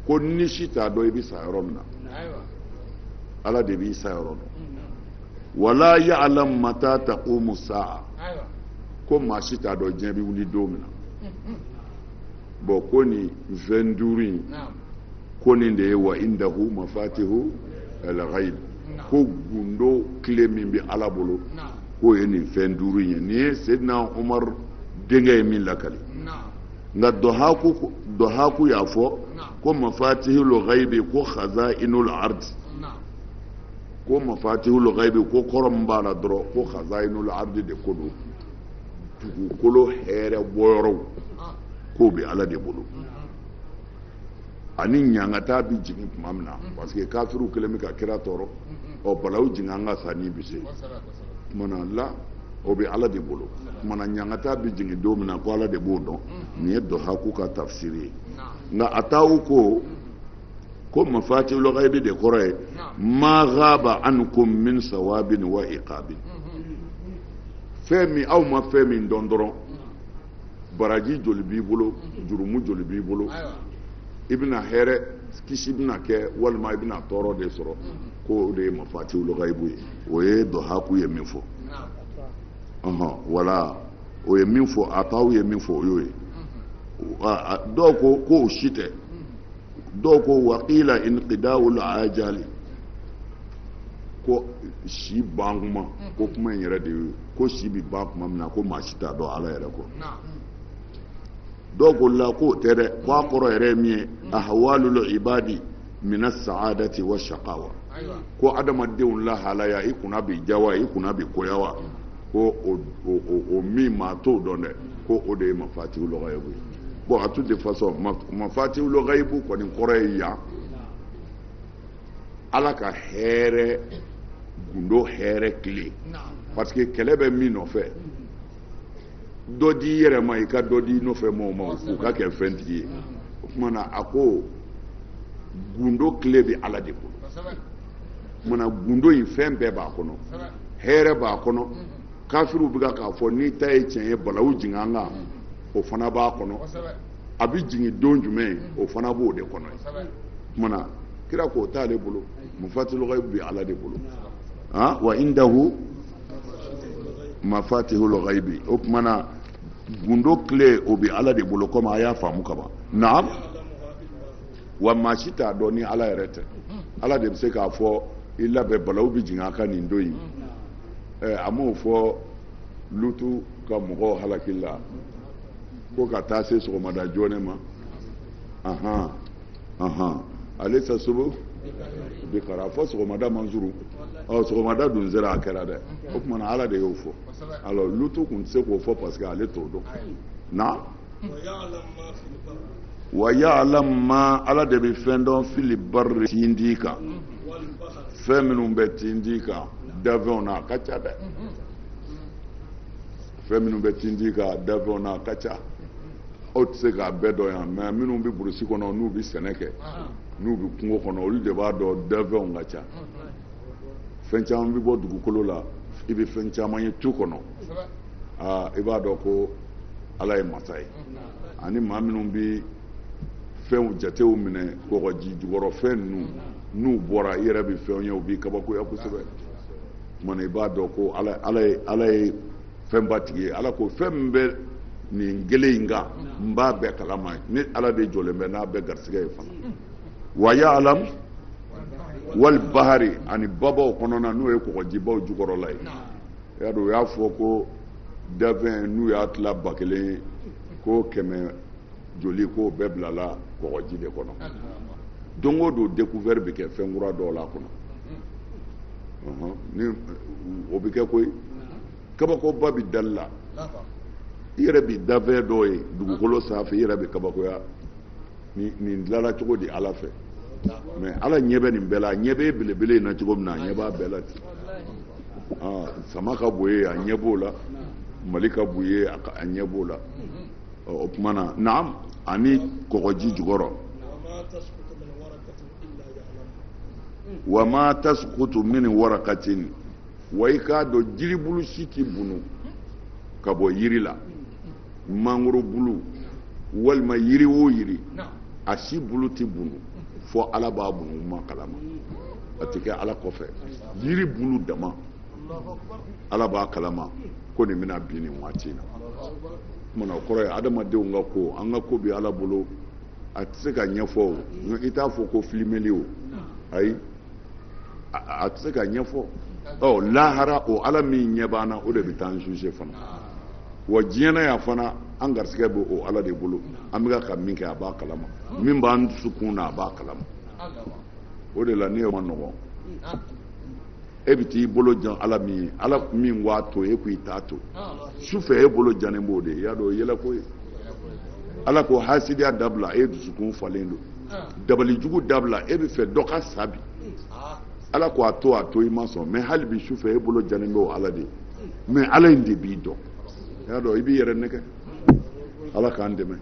ko ni si t'a dɔn i bɛ sa yɔrɔ min na ala de b'i sa yɔrɔ dɔn wala ya'lamu mata taqumu sa'a ko maa si t'a dɔn diɲɛ bɛ wuli don min na bon ko nin 25 in ko nin de ye wa indahu mafatihu al-ghaib ko gundo tile min bɛ ala bolo k'o ye nin 25 in ye nin ye Seydina Umar denkɛ ye min lakali nka dɔhaku y'a fɔ ko mafatihul ghaibi ko khaza'inul ard ko mafatihul ghaibi ko kɔrɔ min b'a la dɔrɔn ko khaza'inul ard de ko don dugukolo hɛrɛ bɔyɔrɔw k'o bɛ ala de bolo ani ɲangata bi jigin tuma min na parce que kafiru kelen bɛ ka kira tɔɔrɔ balawu jigin an ka sa ni bi se tumana la o bɛ ala de bolo tumana ɲangata bi jigin don min na ko ala de b'o dɔn nin ye dɔhaku ka tafsiri ye nka a t'aw ko mafatihul ghaibi de kɔrɔ ye ma ghaba ankum min sawabin wa iqabin fɛn min aw ma fɛn min dɔn dɔrɔn baraji joli b'i bolo jurumu joli b'i bolo i bɛna hɛrɛ kisi bɛna kɛ walima i bɛna tɔɔrɔ de sɔrɔ ko o de ye mafatihul ghaibi ye o ye dɔhaku ye min fɔ wala o ye min fɔ a t'aw ye min fɔ o y'o ye dɔw ko k'o si tɛ dɔw ko waqila inqida'ul ajali ko si ban kuma ko kuma in yɛrɛ de ye ko si bi ban kuma min na ko maa si t'a dɔn ala yɛrɛ kɔ dɔw ko la k'o tɛ dɛ ko a kɔrɔ yɛrɛ ye min ye ahwalul ibadi mina sa'adati wa shaqawa ko adamadenw lahalaya i kunna bi jawa i kunna bi koyawa ko o min maa t'o dɔn dɛ ko o de ye mafatihul ghaibi bon à toutes les façons mafatihul ghaibi kɔni kɔrɔ ye yan ala ka hɛrɛ gundo hɛrɛ tile parce que kɛlɛ bɛ min nɔfɛ dɔ di i yɛrɛ ma i ka dɔ di i nɔfɛ mɔgɔw ma u ka kɛ fɛntigi ye o tuma na a ko gundo tile bɛ ala de bolo o tuma na gundo in fɛn bɛɛ b'a kɔnɔ hɛrɛ b'a kɔnɔ kafiru bɛ k'a fɔ n'i ta ye tiɲɛ ye balawu jigin an kan o fana b'a kɔnɔ a bɛ jigin don jumɛn o fana b'o de kɔnɔ o tuma na kira k'o t'ale bolo mafatihul ghaibi bɛ ala de bolo wa indahu mafatihul ghaibi o tuma na gundo tile o bɛ ala de bolo komi a y'a faamu ka ban naam wa maa si t'a dɔn ni ala yɛrɛ tɛ ala de bɛ se k'a fɔ i labɛn balawu bɛ jigin a kan nin don in a m'o fɔ lutu ka mɔgɔw halaki la ko ka taa se sɔgɔmada joona ma ale sa subu bi kara fɔ sɔgɔmada manzuru sɔgɔmada dun sera a kɛra dɛ o tuma na ala de y'o fɔ alors lutu tun tɛ se k'o fɔ parce que ale t'o dɔn na wa ya'lam ma ala de bɛ fɛn dɔn fili barri tindi kan fɛn minnu bɛ tindi kan dafɛnw na a ka ca dɛ fɛn minnu bɛ tindi kan dafɛnw na a ka ca aw tɛ se k'a bɛɛ dɔn yan mais minnu bɛ burusi kɔnɔ n'u bɛ sɛnɛ kɛ n'u bɛ kungo kɔnɔ olu de b'a dɔn dafɛnw ka ca fɛn caman bɛ bɔ dugukolo la i bɛ fɛn caman ye tu kɔnɔ i b'a dɔn ko ala ye masa ye ani maa minnu bɛ fɛnw jatew minɛ kɔgɔji jukɔrɔ fɛn ninnu n'u bɔra i yɛrɛ bɛ fɛnw ye u b'i kabakoya kosɛbɛ kumana i b'a dɔn ko ala ye fɛnba tigi ye ala ko fɛn min bɛ nin kelen in kan n b'a bɛɛ kalama ni ala de jɔlen bɛ n'a bɛɛ garisɛgɛ ye fana wa ya'lam wal bahari ani babaw kɔnɔna n'o ye kɔgɔjibaw jukɔrɔla ye y'a dɔn u y'a fɔ ko dafɛn n'u y'a tila 1000 ko 100 joli ko bɛɛ bilala kɔgɔji de kɔnɔ don o don découvert bɛ kɛ fɛn kura dɔw la kɔnɔ ni o bɛ kɛ koyi kabakoba bɛ dali la i yɛrɛ bɛ dafɛn dɔw ye dugukolo sanfɛ i yɛrɛ bɛ kabakoya nin dilanna cogo di ala fɛ mais ala ɲɛ bɛ nin bɛɛ la a ɲɛ bɛ belebele in na cogo min na a ɲɛ b'a bɛɛ la ten sama ka bon ye a ɲɛ b'o la mali ka bon ye a ɲɛ b'o la o tuma na naam ani kɔgɔji jukɔrɔ wa ma tasqutu min waraqatin wa ika do jiribulu siti bunu ka bɔ yiri la mangoro bulu walima yiri o yiri a si bulu ti bunu fo ala b'a bunu ma kalama a tɛ kɛ ala kɔfɛ yiri bulu dama ala b'a kalama ko nin bɛna bin nin waati na kumana o kɔrɔ ye adamadenw ka ko an ka ko bɛ ala bolo a tɛ se ka ɲɛfɔ o i t'a fɔ ko filimeli o ayi a tɛ se ka ɲɛfɔ lahara o ala min ɲɛ b'an na o de bɛ taa an juge fana wa diɲɛna ya fana an garisɛgɛ bɛ o ala de bolo an bɛ ka min kɛ a b'a kalama min b'an dusukun na a b'a kalama o de la ne ma nɔgɔn e bɛ t'i bolo jan ala min ye ala min b'a to e k'i t'a to sufɛ e bolo jannen b'o de ye y'a dɔn o ye yɛlɛko ye ala ko hasidiya dabila e dusukun falen don dabalijugu dabila e bɛ fɛ dɔ ka sa bi ala ko a to i ma sɔn mɛ hali bi sufɛ e bolo jannen bɛ o ala de ye mɛ ala in de b'i dɔn y'a dɔn i b'i yɛrɛ nɛgɛ ala k'an dɛmɛ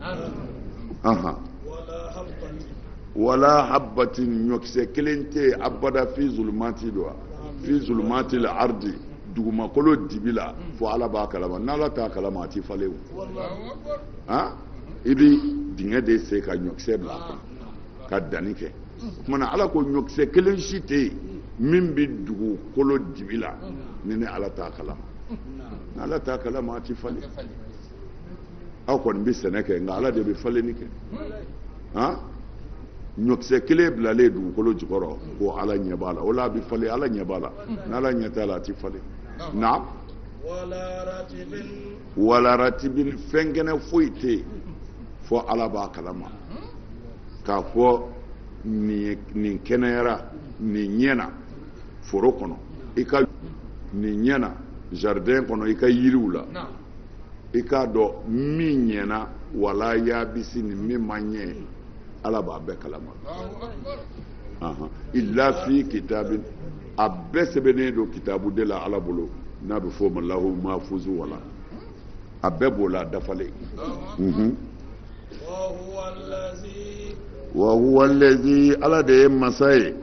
wala habbatin ɲɔkisɛ kelen tɛ abada fi zulumati don fi zulumati la ardi dugumakolo dibi la fo ala b'a kalama n'ala t'a kalama a ti falen o i bi dingɛ de sen ka ɲɔkisɛ bila a kɔnɔ ka danni kɛ o kumana ala ko ɲɔkisɛ kelen si tɛ yen min bɛ dugukolo dibi la ni ala t'a kalama n'ala t'a kalama a ti falen aw kɔni bɛ sɛnɛ kɛ nka ala de bɛ falenni kɛ ɲɔkisɛ kelen bilalen dugukolo jukɔrɔ ko ala ɲɛ b'a la o la a bɛ falen ala ɲɛ b'a la n'ala ɲɛ t'a la a ti falen na wala ratibin fɛn kɛnɛ foyi tɛ yen fo ala b'a kalama k'a fɔ nin kɛnɛyara nin ɲɛna foro kɔnɔ i ka nin ɲɛna jardin kɔnɔ i ka yiriw la i k'a dɔn min ɲɛna wala yaabisi ni min ma ɲɛ ala b'a bɛɛ kalama illa fi kitabin a bɛɛ sɛbɛnnen don kitabu de la ala bolo n'a bɛ fɔ o ma lahu mahfuzu wala a bɛɛ b'o la dafalen wa huwa allazi ala de ye masa ye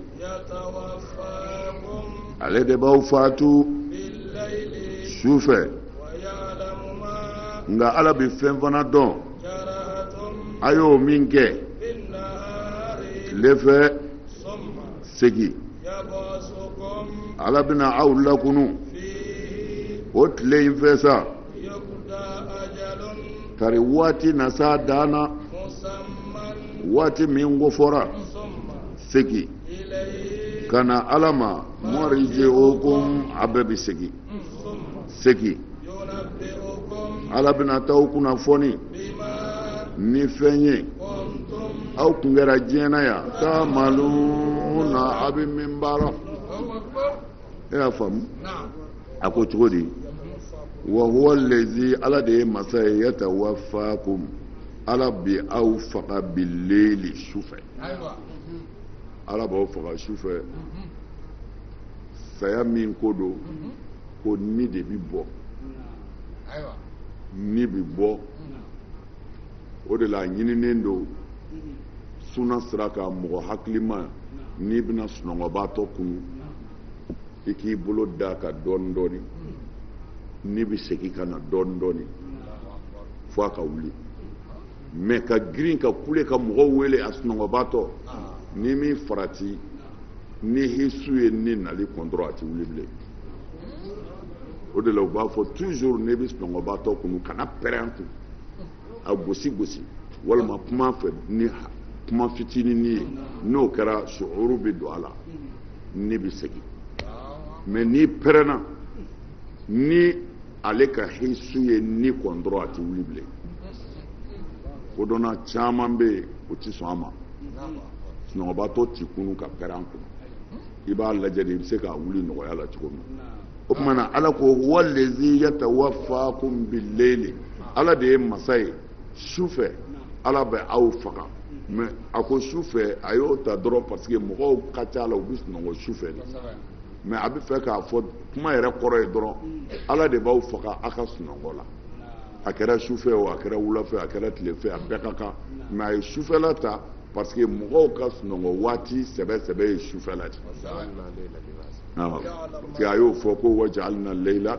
ale de b'aw faatu su fɛ nka ala bɛ fɛn fana dɔn a y'o min kɛ tile fɛ segi ala bɛna aw lakunu o tile in fɛ sa kari waati na s'a dan na waati min kofɔra segi ka na ala ma marji'ukum a bɛɛ bɛ segi ala bɛna t'aw kunnafoni ni fɛn ye aw kun kɛra diɲɛ na yan ta'maluna a bɛ min baara e y'a faamu a ko cogo di wa huwa allazi ala de ye masa ye yatawaffakum ala bi aw faga bil-layli sufɛ ala b'aw faga sufɛ saya min ko don ko ni de bi bɔ ni bi bɔ o de la ɲininen don suna sira kan mɔgɔ hakilima n'i bɛna sunɔgɔbaatɔ kunu i k'i bolo da ka dɔɔni dɔɔni n'i bɛ segin ka na dɔɔni dɔɔni fo a ka wuli mɛ ka girin ka kule ka mɔgɔw wele a sunɔgɔbaatɔ n'i min farati ni hisu ye ni nali kɔntɔrɔ a ti wuli bilen o de la u b'a fɔ toujours n'i bɛ sunɔgɔbaatɔ kunu kana pɛrɛn kun a gosi gosi walima kuma fɛ ni kuma fitinin ye n'o kɛra suhuru bɛ don a la ne bɛ segin mɛ n'i pɛrɛnna ni ale ka hisu ye ni kɔntɔrɔ a ti wuli bilen o donna caman bɛ yen o ti sɔn a ma sunɔgɔbaatɔ ti kunu ka pɛrɛn kun i b'a lajɛ de i bɛ se k'a wuli nɔgɔya la cogo min o tuma na ala ko wallazi yatawaffakum bil-layli ala de ye masa ye sufɛ ala bɛ aw faga mɛ a ko sufɛ a y'o ta dɔrɔn parce que mɔgɔw ka ca la u bɛ sunɔgɔ sufɛ de mɛ a bɛ fɛ k'a fɔ kuma yɛrɛ kɔrɔ ye dɔrɔn ala de b'aw faga a ka sunɔgɔ la a kɛra sufɛ o a kɛra wulafɛ a kɛra tilefɛ a bɛɛ ka kan mɛ a ye sufɛla ta parce que mɔgɔw ka sunɔgɔ waati sɛbɛ ye sufɛla de parce que a y'o fɔ ko waj'alna layla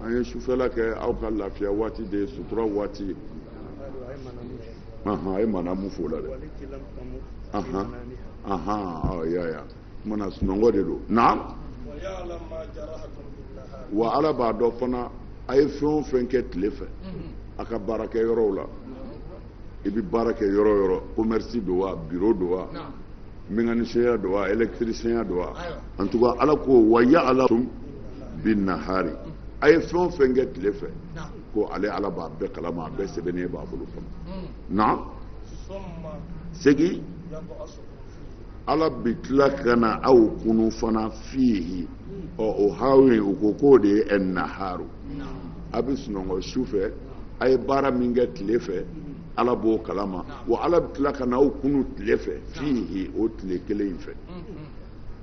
an ye sufɛla kɛ aw ka lafiya waati de ye sutura waati ye a ye mana mun fɔ o la dɛ ya mana sunɔgɔ de don na wa ala b'a dɔn fana a ye fɛn o fɛn kɛ tile fɛ a ka baarakɛ yɔrɔw la i bɛ baara kɛ yɔrɔ o yɔrɔ commerce don wa bureau don wa mécanicien don wa électricien don wa en tout cas ala ko wa ya'lamu bin nahari a ye fɛn o fɛn kɛ tile fɛ ko ale ala b'a bɛɛ kalama a bɛɛ sɛbɛnnen b'a bolo fana na segi ala bɛ tila ka na aw kunu fana fihi o hawin u ko k'o de ye naharu a bɛ sunɔgɔ su fɛ a ye baara min kɛ tile fɛ ala b'o kalama wa ala bɛ tila ka na aw kunu tile fɛ fihi o tile kelen in fɛ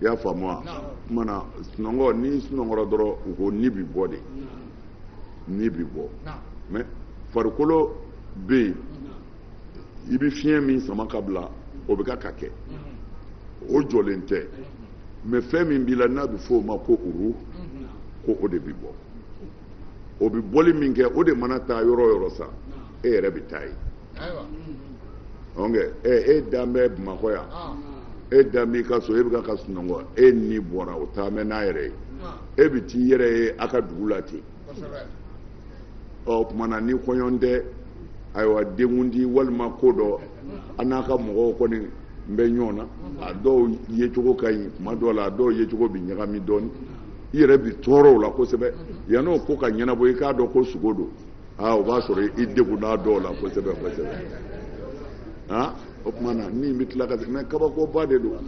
i y'a faamu wa mana sunɔgɔ ni sunɔgɔra dɔrɔn u ko ni bi bɔ de ni bi bɔ mais farikolo bɛ yen i bɛ fiɲɛ min sama ka bila o bɛ ka kɛ o jɔlen tɛ mais fɛn min b'i la n'a bɛ fɔ o ma ko uru ko o de bɛ bɔ o bɛ bɔli min kɛ o de mana taa yɔrɔ o yɔrɔ sa e yɛrɛ bɛ taa yen e dan bɛ Bamakɔ yan e dan b'i ka so e bɛ ka sunɔgɔ e ni bɔra o taa mɛ n'a yɛrɛ ye e bɛ t'i yɛrɛ ye a ka dugu la ten o tumana ni kɔɲɔ tɛ ayiwa denkundi walima ko dɔ an n'a ka mɔgɔw kɔni n bɛ ɲɔgɔn na a dɔw yecogo ka ɲi tuma dɔw la a dɔw yecogo bɛ ɲagami dɔɔnin i yɛrɛ bɛ tɔɔrɔ o la kosɛbɛ yan'o ko ka ɲɛnabɔ i k'a dɔn ko sogo don o b'a sɔrɔ i degunna dɔw la kosɛbɛ o tuma na ni bɛ tila ka mais kabakoba de don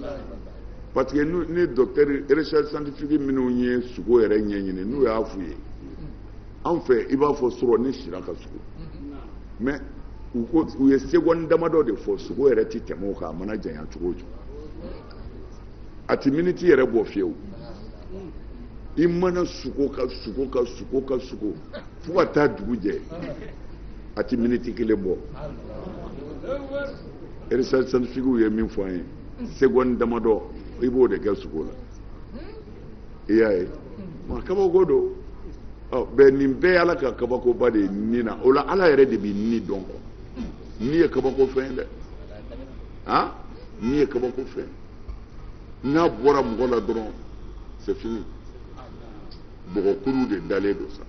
parce que ni docteur recherche scientifique minnu ye sogo yɛrɛ ɲɛɲini n'u y'a f'u ye an fɛ i b'a fɔ sɔrɔ ni sira ka sogo mais u ye seconde damadɔ de fɔ sogo yɛrɛ tɛ tɛmɛ o kan a mana janya cogo o cogo a tɛ miniti yɛrɛ bɔ fiyewu i mana sugo ka sugo fo ka taa dugu jɛ a tɛ miniti kelen bɔ recherche scientifique ye min fɔ an ye seconde damadɔ i b'o de kɛ sogo la i y'a ye kabako don bɛn nin bɛɛ y'ala ka kabakoba de ye ni na o la ala yɛrɛ de bɛ ni dɔn kɔ ni ye kabako fɛn dɛ ni ye kabako fɛn n'a bɔra mɔgɔ la dɔrɔn c'est fini bɔgɔkuru de dalen don sa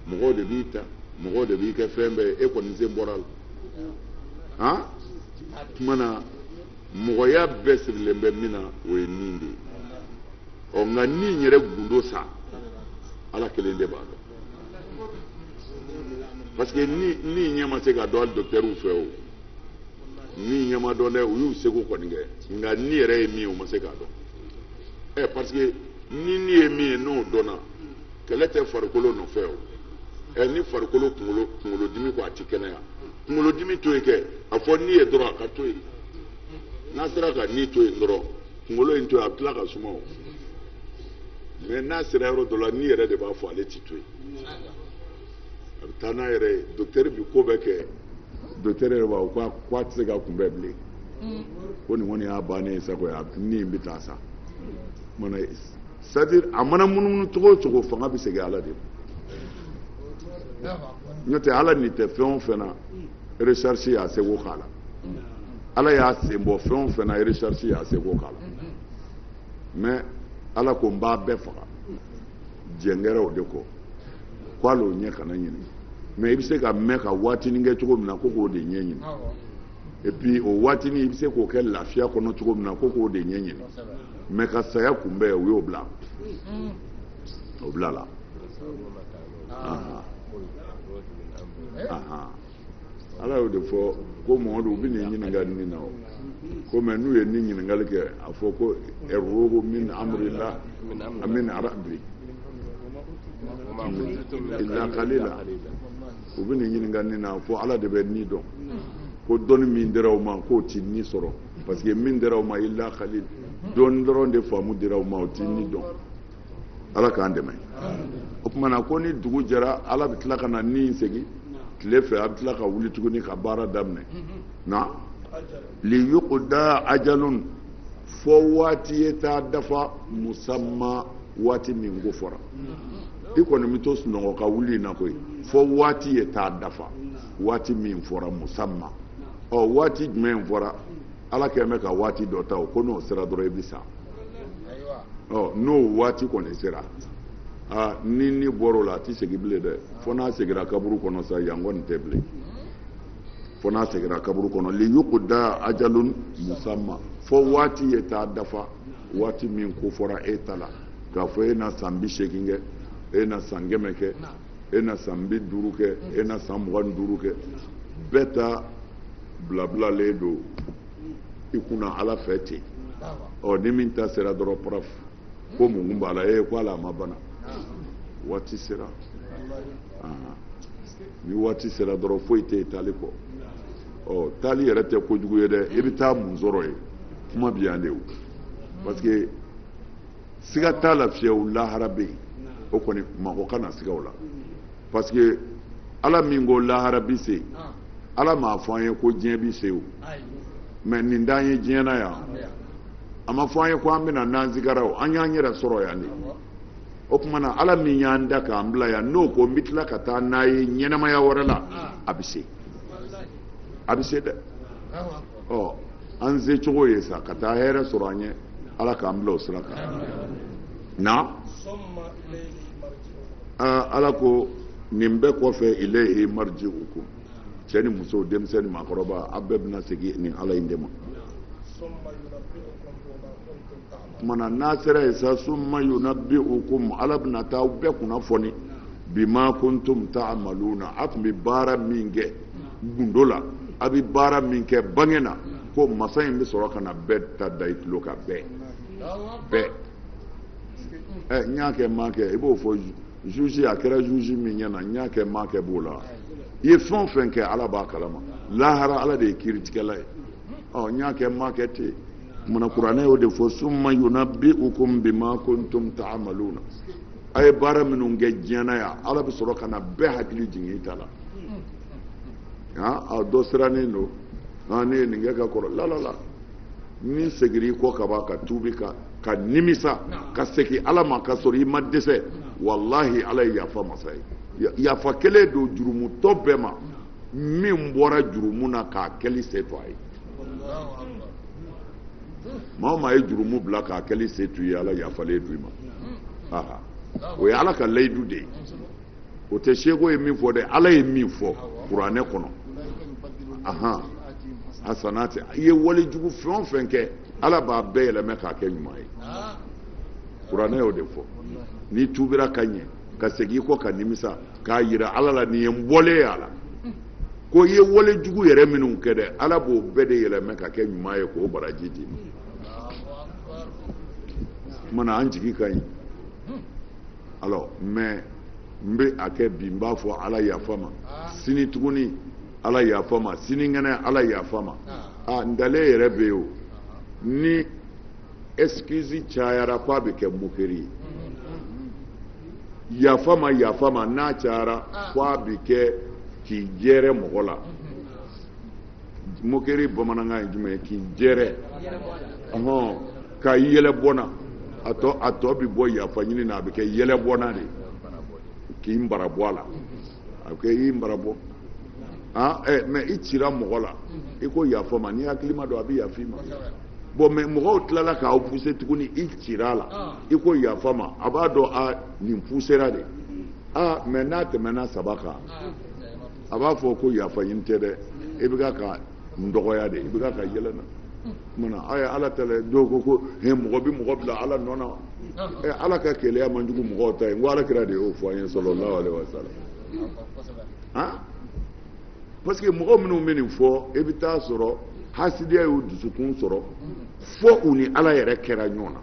mɔgɔw de b'i ta mɔgɔw de b'i kɛ fɛn bɛɛ e kɔni sen bɔra la tuma na mɔgɔya bɛɛ sirilen bɛ min na o ye nin de ye nka nin yɛrɛ gundo sa ala kelen de b'a dɔn parce que ni ɲɛ ma se ka dɔn hali docteurw fɛ o ni ɲɛ ma dɔn dɛ u y'u seko kɔni kɛ nka ni yɛrɛ ye min ye o ma se k'a dɔn parce que ni ye min ye n'o dɔnna kɛlɛ tɛ farikolo nɔfɛ o ni farikolo kunkolodimi ko a ti kɛnɛya kunkolodimi to yen kɛ a fɔ ni ye dɔrɔn a ka to yen n'a sera ka ni to yen dɔrɔn kunkolo in to yen a bɛ tila ka suma o mais n'a sera yɔrɔ dɔ la ni yɛrɛ de b'a fɔ ale ti to yen a bɛ taa n'a yɛrɛ ye docteur bi ko bɛɛ kɛ docteur yɛrɛ b'a fɔ k'a tɛ se ka kunbɛn bilen ko nin kɔni y'a bannen ye sago ye ni bɛ taa sa c'est-à-dire a mana munumunu cogo o cogo fanga bɛ segin ala de ma n'o tɛ ala nin tɛ fɛn o fɛn na recherche y'a seko k'a la ala y'a sen bɔ fɛn o fɛn na recherche y'a seko k'a la mais ala ko n b'a bɛɛ faga jɛngɛrɛw de kɔ k'ale o ɲɛ kana ɲini mais i bɛ se ka mɛn ka waatinin kɛ cogo min na ko k'o de ɲɛ ɲini et puis o waatinin i bɛ se k'o kɛ lafiya kɔnɔ cogo min na ko k'o de ɲɛ ɲini mais ka saya kunbɛn u y'o bila la ala y'o de fɔ ko Mamadu u bɛ nin ɲininkali nin na o ko mais n'u ye nin ɲininkali kɛ a fɔ ko eruhu min amrillah min arabi illa qalila u bɛ nin ɲininkali nin na fɔ ala de bɛ ni dɔn ko dɔnni min dira u ma k'o ti ni sɔrɔ parce que min dira u ma illa qalil dɔɔni dɔrɔn de faamu dira u ma o ti ni dɔn ala k'an dɛmɛ o tuma na ko ni dugu jɛra ala bɛ tila ka na ni segin tile fɛ a bɛ tila ka wuli tuguni ka baara daminɛ na liyuqda ajalun fo waati ye taa dafa musamma waati min ko fɔra i kɔni bɛ to sunɔgɔ ka wuli na koyi fo waati ye taa dafa waati min fɔra musamma waati jumɛn fɔra ala kɛlen bɛ ka waati dɔ ta o ko n'o sera dɔrɔn i bɛ sa n'o waati kɔni sera ni bɔr'o la a tɛ segin bilen dɛ fo n'a seginna kaburu kɔnɔ sa yan kɔni tɛ bilen fo n'a seginna kaburu kɔnɔ liyuqda ajalun musamma fo waati ye taa dafa waati min ko fɔra e ta la k'a fɔ e na san 80 kɛ e na san 100 kɛ e na san 50 kɛ e na san 25 kɛ bɛɛ ta bilabilalen don i kunna ala fɛ ten ni min ta sera dɔrɔn paraf ko mun b'a la ko ala ma bana waati sera ni waati sera dɔrɔn foyi tɛ taali kɔ taali yɛrɛ tɛ kojugu ye dɛ i bɛ taa mun sɔrɔ ye kuma bɛ yan de o parce que siga t'a la fiyewu lahara bɛ yen o kɔni mɔgɔ kana siga o la parce que ala min ko lahara bi se ala m'a fɔ an ye ko diɲɛ bi se o mais nin t'an ye diɲɛ na yan a ma fɔ an ye ko an bɛna n'an sigara o an y'an yɛrɛ sɔrɔ yan de o tuma na ala min y'an da k'an bila yan n'o ko n bɛ tila ka taa n'a ye ɲɛnamaya wɛrɛ la a bɛ se dɛ an se cogo ye sa ka taa hɛrɛ sɔrɔ an ye ala k'an bila o sira kan na ala ko nin bɛɛ kɔfɛ ilayhi marji'ukum cɛ ni muso denmisɛn ni maakɔrɔba a bɛɛ bɛna segin nin ala in de ma kumana n'a sera yen sa summa yunabbi'ukum ala bɛna taa bɛɛ kunnafoni bima kuntum ta'maluna a tun bɛ baara min kɛ gundo la a bɛ baara min kɛ bange na ko masa in bɛ sɔrɔ ka na bɛɛ ta da i tulo kan bɛɛ n y'a kɛ n m'a kɛ i b'o fɔ juge a kɛra juge min ɲɛna n y'a kɛ n m'a kɛ b'o la i ye fɛn o fɛn kɛ ala b'a kalama lahara ala de ye kiiritigɛla ye n y'a kɛ n m'a kɛ ten mana kuranɛ y'o de fɔ summa yunabbi'ukum bima kuntum ta'maluna a ye baara minnu kɛ diɲɛ na yan ala bɛ sɔrɔ ka na bɛɛ hakili jigin i ta la dɔ sirannen don ne ye nin kɛ ka kɔrɔ la ni seginna i kɔ ka ban ka tuubi ka nimisa ka segin ala ma ka sɔrɔ i ma dɛsɛ wallahi ala ye yafa masa ye yafa kelen don jurumutɔ bɛɛ ma min bɔra jurumu na k'a kɛli se to a ye maa o maa ye jurumu bila k'a kɛli se to ye ala yafalen do i ma o ye ala ka layidu de ye o tɛ seko ye min fɔ dɛ ala ye min fɔ kuranɛ kɔnɔ hasanati i ye walejugu fɛn o fɛn kɛ ala b'a bɛɛ yɛlɛmɛ k'a kɛ ɲuman ye kuranɛ y'o de fɔ n'i tuubira ka ɲɛ ka segin i kɔ ka nimisa k'a jira ala la nin ye n bɔlen ye a la ko i ye walejugu yɛrɛ minnu kɛ dɛ ala b'o bɛɛ de yɛlɛmɛ ka kɛ ɲuman ye k'o baraji d'i ma mana an jigi ka ɲi alors mais n bɛ a kɛ bi n b'a fɔ ala yafa ma sini tuguni ala yafa ma sinikɛnɛ ala yafa ma ntalen yɛrɛ bɛ yen o ni excuse cayara k'a bɛ kɛ mokeri ye yafa ma n'a cayara k'a bɛ kɛ k'i jɛrɛ mɔgɔ la mokeri bamanankan ye jumɛn ye k'i jɛrɛ ka yɛlɛ bɔnna a tɔ bɛ bɔ yafa ɲini na a bɛ kɛ yɛlɛ bɔnna de k'i nbara bɔ a la a bɛ kɛ i nbara bɔ mais i cira mɔgɔ la i ko yafa ma n'i hakili ma don a bɛ yafa i ma bon mais mɔgɔw tilala k'aw pousser tuguni i cira la i ko yafa ma a b'a dɔn nin poussera de mais n'a tɛmɛna 3 kan a b'a fɔ ko yafa ɲini tɛ dɛ i bɛ ka n dɔgɔya de i bɛ ka yɛlɛ na mana ala tɛlɛ dɔw ko mɔgɔ bɛ mɔgɔ bila ala nɔ na ala ka keleya man jugu mɔgɔw ta ye n ko ala kira de y'o fɔ an ye sallallahu alaihi wasallam parce que mɔgɔ minnu bɛ nin fɔ i bɛ taa sɔrɔ hasidiya y'u dusukun sɔrɔ fo u ni ala yɛrɛ kɛra ɲɔgɔn na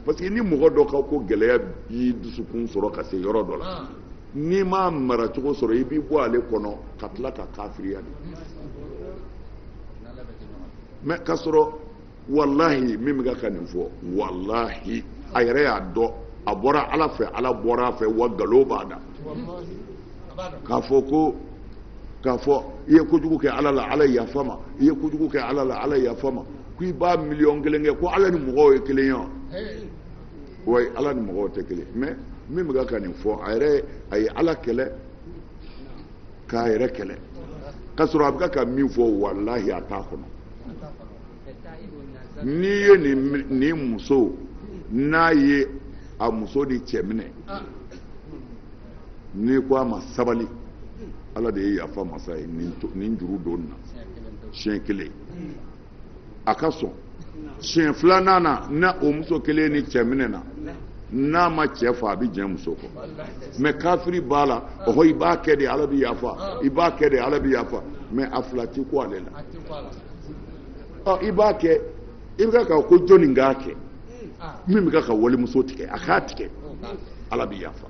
parce que ni mɔgɔ dɔ ka ko gɛlɛya y'i dusukun sɔrɔ ka se yɔrɔ dɔ la n'i m'a mara cogo sɔrɔ i b'i bɔ ale kɔnɔ ka tila ka kafiriya de mais ka sɔrɔ wallahi min bɛ ka nin fɔ wallahi a yɛrɛ y'a dɔn a bɔra ala fɛ ala bɔra a fɛ wa nkalon b'a da k'a fɔ ko k'a fɔ i ye kojugu kɛ ala la ala yafa ma i ye kojugu kɛ ala la ala yafa ma ko i b'a miliyɔn kelen kɛ ko ala ni mɔgɔw ye kelen ye wa wa ala ni mɔgɔw tɛ kelen mais min bɛ ka nin fɔ a ye ala kɛlɛ k'a yɛrɛ kɛlɛ k'a sɔrɔ a bɛ ka min fɔ walahi a t'a kɔnɔ n'i ye nin muso n'a ye a muso ni cɛ minɛ n'i ko a ma sabali ala de ye yafa masa ye nin juru don na siɲɛ kelen a ka sɔn siɲɛ filanan na o muso kelen ni cɛ minɛ na n'a ma cɛ fa a bɛ jɛn muso kɔ mais kafiri b'a la ɔhɔ i b'a kɛ de ala bɛ yafa i b'a kɛ de ala bɛ yafa mais a fila ti ko ale la i b'a kɛ i bɛ ka ko jɔnni k'a kɛ min bɛ ka walimuso tigɛ a k'a tigɛ ala bɛ yafa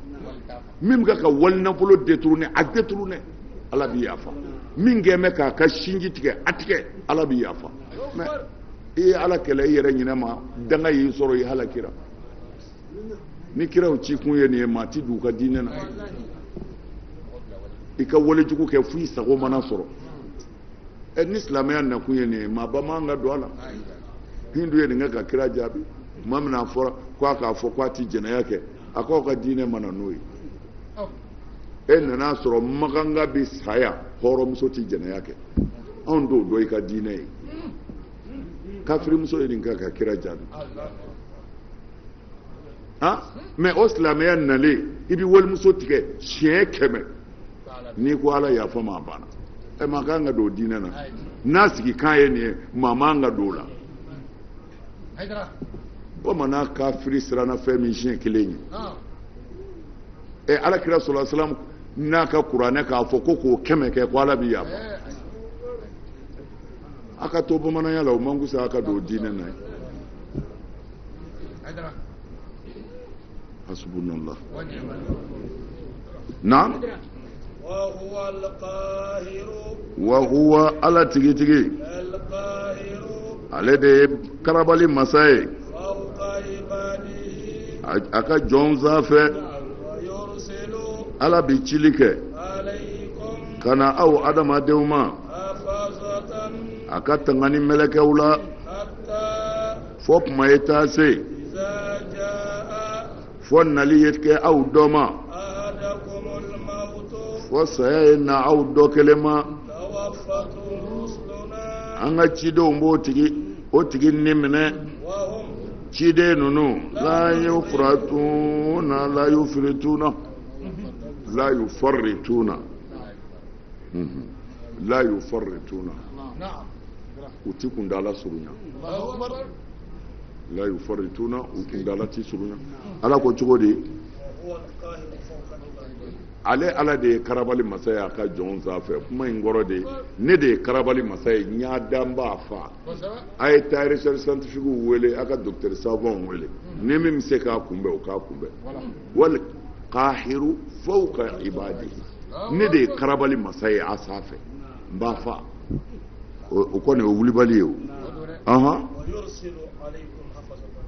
min bɛ ka wali nafolo détourner a détourner ala bɛ yafa min kɛ mɛ k'a ka sinji tigɛ a tigɛ ala bɛ yafa mais i ye ala kɛlɛ i yɛrɛ ɲinɛ ma danga y'i sɔrɔ i halakira ni kiraw ci kun ye nin ye maa ti don u ka diinɛ na i ka walejugu kɛ fo i sago mana sɔrɔ ni silamɛya nakun ye nin ye maa ba man ka don a la hindu ye nin kɛ ka kira jaabi maa min a fɔra k'a k'a fɔ k'a ti jɛnɛya kɛ a k'aw ka diinɛ mana n'o ye e nana sɔrɔ maganga bɛ saya hɔrɔnmuso ti jɛnɛya kɛ anw t'o dɔn i ka diinɛ ye kafirimuso ye nin kɛ ka kira jaabi mais o silamɛya nalen i bɛ walimuso tigɛ siɲɛ 100 n'i ko ala yafa ma a banna maa kan ka don diinɛ na n'a sigi kan ye nin ye maa man ka don o la bamanan kafiri siranna fɛn min siɲɛ 1 ye alakira sɔlɔlahu alayhi wa sallam n'a ka kuranɛ k'a fɔ ko k'o 100 kɛ ko ala bɛ yafa a ka to bamananya la o man kusa a ka don diinɛ na ye hasbunallah naam wa huwa ala tigi ale de ye karabali masa ye a ka jɔn sanfɛ ala bi cili kɛ ka na aw adamadenw ma a ka tanga ni mɛlɛkɛw la fo kuma ye taa se fo nali ye kɛ aw dɔ ma fo saya ye na aw dɔ kelen ma an ka cidenw b'o tigi ni minɛ ciden ninnu la yufarituna u ti kundala surunya la yufarituna u kundala ti surunya ala ko cogo di ala de ye karabali masa ye a ka jɔn sanfɛ kuma in kɔrɔ de ne de ye karabali masa ye n y'a dan b'a fa a ye taa recherche scientifique wele a ka docteur savant wele ni min bɛ se k'a kunbɛn o k'a kunbɛn wal qahiru fawqa ibadihi ne de ye karabali masa ye a sanfɛ n b'a fa o kɔni o wulibali ye o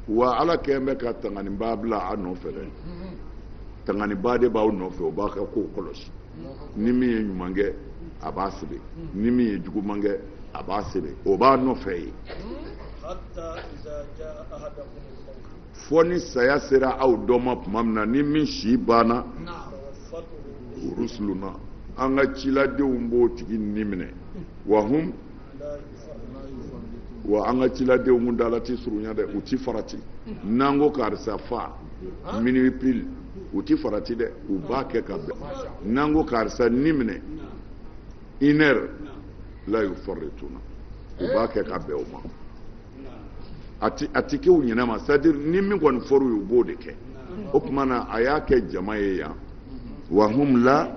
wa ala kɛlen bɛ ka tanganiba bila a nɔfɛ dɛ tanganiba de b'aw nɔfɛ o b'a ka kow kɔlɔsi ni min ye ɲuman kɛ a b'a sɛbɛn ni min ye juguman kɛ a b'a sɛbɛn o b'a nɔfɛ ye fo ni saya sera aw dɔ ma tuma min na ni min si banna rusuluna an ka ciladenw b'o tigi ni minɛ wa an ka ciladenw mun dala ti surunya dɛ u ti farati n'an ko karisa fa minute pile u ti farati dɛ u b'a kɛ ka bɛn n'an ko karisa ni minɛ 1 heure la yufarituna u b'a kɛ ka bɛn o ma a ti kɛ u ɲɛnama c'est à dire ni min kɔni fɔra u ye u b'o de kɛ o tuma na a y'a kɛ jama ye yan wa hum la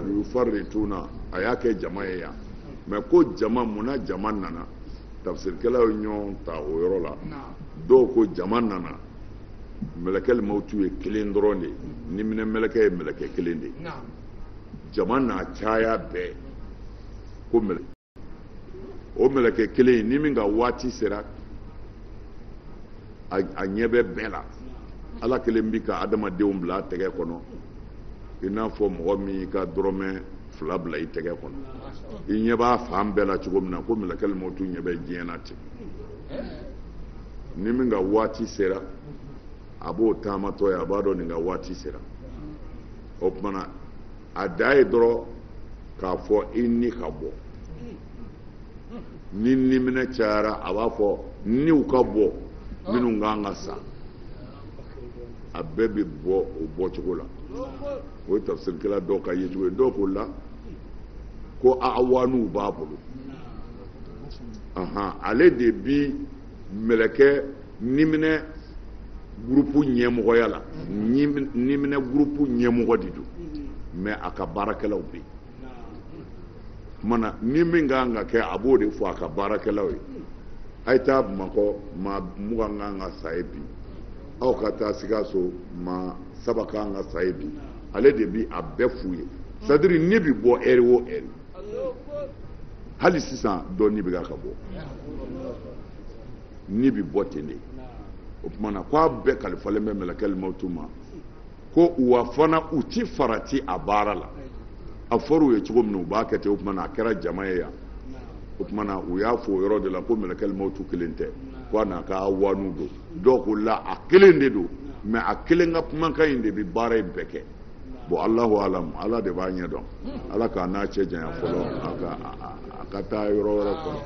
yufarituna a y'a kɛ jama ye yan mais ko jama munna jama nana tafsirikɛlaw ye ɲɔgɔn ta o yɔrɔ la dɔw ko jama nana mɛlɛkɛ mawtu ye kelen dɔrɔn de ni minɛ mɛlɛkɛ ye mɛlɛkɛ kelen de jama n'a caya bɛɛ ko o mɛlɛkɛ kelen ni min ka waati sera a ɲɛ bɛ bɛɛ la ala kelen bi ka adamadenw bila a tɛgɛ kɔnɔ i n'a fɔ mɔgɔ min ka dɔrɔmɛ fila bila i tɛgɛ kɔnɔ i ɲɛ b'a fan bɛɛ la cogo min na ko mɛlɛkɛl mautu ɲɛ bɛ diɲɛ na ten ni min ka waati sera a b'o taamatɔ ye a b'a dɔn nin ka waati sera o tumana a da ye dɔrɔn k'a fɔ i ni ka bɔ ni niminɛ cayara a b'a fɔ niw ka bɔ minnu kan ka sa a bɛɛ bɛ bɔ o bɔcogo la o ye tafsirikɛla dɔw ka yecogo ye dɔw ko la ko awanuw b'a bolo ale de bi mɛlɛkɛ niminɛ gurupu ɲɛmɔgɔya la niminɛ gurupu ɲɛmɔgɔ de don mais a ka baarakɛlaw bɛ yen mana ni min kan ka kɛ a b'o de fɔ a ka baarakɛlaw ye a ye taa Bamakɔ maa 20 kan ka sa ye bi aw ka taa Sikaso maa 7 kan ka sa ye bi ale de bi a bɛɛ f'u ye c'est à dire ni bi bɔ heure o heure hali sisan dɔ ni bɛ ka bɔ ni bi bɔ ten de o tuma na k'a bɛɛ kalifalen bɛ mɛlɛkɛl mautu ma ko wa fana u ti farati a baara la a fɔr'u ye cogo min na u b'a kɛ ten o tuma na a kɛra jama ye yan o tuma na u y'a fɔ o yɔrɔ de la ko mɛlɛkɛl mautu kelen tɛ ko a n'a ka awanu don dɔw ko la a kelen de don mais a kelen ka kumakan in de bɛ baara in bɛɛ kɛ bon Allahu alam ala de b'a ɲɛ dɔn ala k'a n'a cɛ janya fɔlɔ a ka taa yɔrɔ wɛrɛ kɔnɔ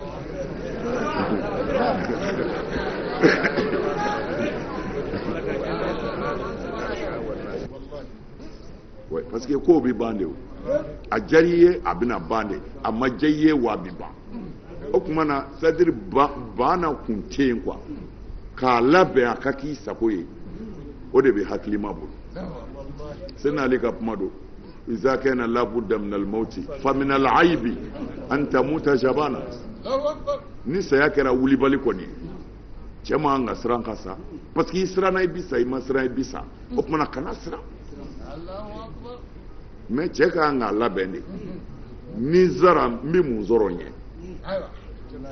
parce que ko bɛ ban de o a diyara i ye a bɛna ban de a ma diya i ye wa a bɛ ban o tuma na c'est à dire ban na kun tɛ yen quoi k'a labɛn a ka k'i sago ye o de bɛ hakilima bolo sɛnɛ ale ka kuma don iza kana labudda min al-mauti fa min al-aibi an tamuta shabana ni saya kɛra wulibali kɔni cɛ man ka siran ka sa parce que i siranna i bi sa i ma siran i bi sa o tuma na kana siran mais cɛ ka kan k'a labɛn de ni zara n bɛ mun sɔrɔ n ye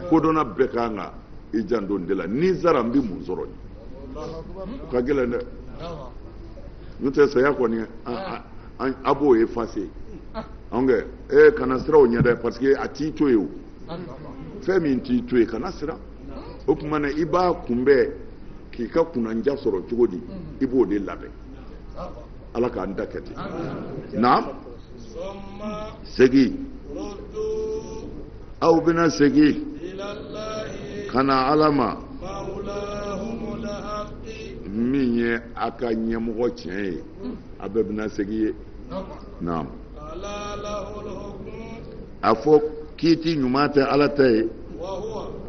kodɔnna bɛɛ ka kan ka i janto n de la ni zara n bɛ mun sɔrɔ n ye ka gɛlɛn dɛ n'o tɛ saya kɔni a b'o effacer an kɛ kana siran o ɲɛ dɛ parce que a t'i to yen o fɛn min t'i to yen kana siran o tuma na i b'a kunbɛn k'i ka kunnanja sɔrɔ cogo di i b'o de labɛn ala k'an da kɛ ten naam segin aw bɛna segin ka na ala ma min ye a ka ɲɛmɔgɔ tiɲɛ ye a bɛɛ bɛna segin ye naam a fɔ kiiti ɲuman tɛ ala ta ye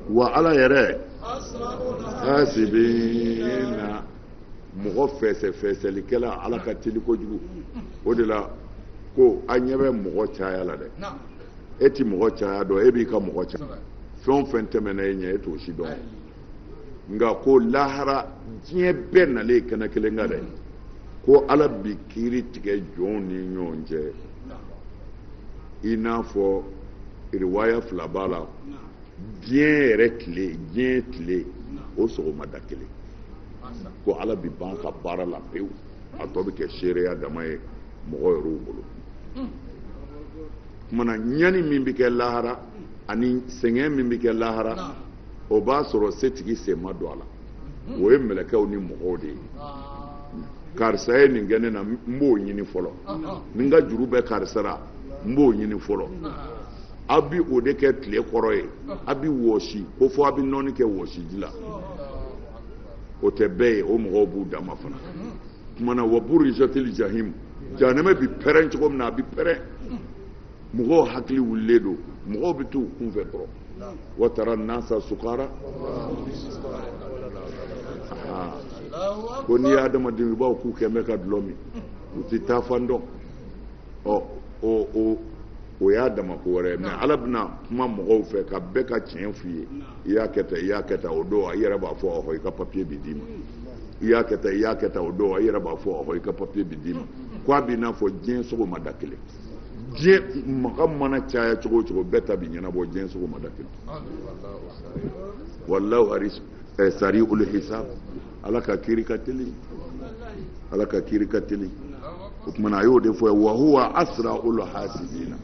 wa ala yɛrɛ hasibina mɔgɔ fɛsɛfɛsɛlikɛla ala ka teli kojugu o de la ko a ɲɛ bɛ mɔgɔ caya la dɛ e ti mɔgɔ caya dɔn e b'i ka mɔgɔ caya fɛn o fɛn tɛmɛna e ɲɛ e t'o si dɔn nka ko lahara diɲɛ bɛɛ nalen kɛnɛ kelen kan dɛ ko ala bi kiiri tigɛ jɔnw ni ɲɔgɔn cɛ i n'a fɔ riwaya 2 b'a la diɲɛ yɛrɛ tile o sɔgɔmada kelen ko ala bi ban ka baara la pewu a tɔ bɛ kɛ seereya dama ye mɔgɔ yɛrɛw bolo kumana ɲani min bɛ kɛ lahara ani sɛgɛn min bɛ kɛ lahara o b'a sɔrɔ setigi sen ma don a la o ye mɛlɛkɛw ni mɔgɔw de ye karisa ye nin kɛ ne na n b'o ɲini fɔlɔ ni n ka juru bɛ karisa la n b'o ɲini fɔlɔ a bi o de kɛ tile kɔrɔ ye a bi wɔsi ko fɔ a bi nɔɔni kɛ wɔsiji la o tɛ bɛɛ ye o mɔgɔw b'u dama fana kumana wa burizatili jahim jahanɛmɛ bi pɛrɛn cogo min na a bi pɛrɛn mɔgɔw hakili wulilen don mɔgɔw bɛ t'u kunfɛ dɔrɔn wa tara nasa sukara ko n'i ye adamaden i b'aw k'u kɛ mɛ ka dulɔ min u tɛ taa fan dɔn o y'a dama ko wɛrɛ mais ala bɛna kuma mɔgɔw fɛ ka bɛɛ ka tiɲɛ f'i ye i y'a kɛ tan i y'a kɛ tan o don i yɛrɛ b'a fɔ ɔhɔ i ka papier bi d'i ma i y'a kɛ tan i y'a kɛ tan o don i yɛrɛ b'a fɔ ɔhɔ i ka papier bi d'i ma ko a b'i n'a fɔ diɲɛ sɔgɔmada kelen diɲɛ maka mana caya cogo o cogo bɛɛ ta bi ɲɛnabɔ diɲɛ sɔgɔmada kelen wallahu sari'ul hisab ala ka kiiri ka teli ala ka kiiri ka teli o tumana a y'o de fɔ wa huwa asra'ul hasibina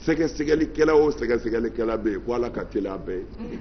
sɛgɛsɛgɛlikɛla o sɛgɛsɛgɛlikɛla bɛ yen ko ala ka teli a bɛɛ ye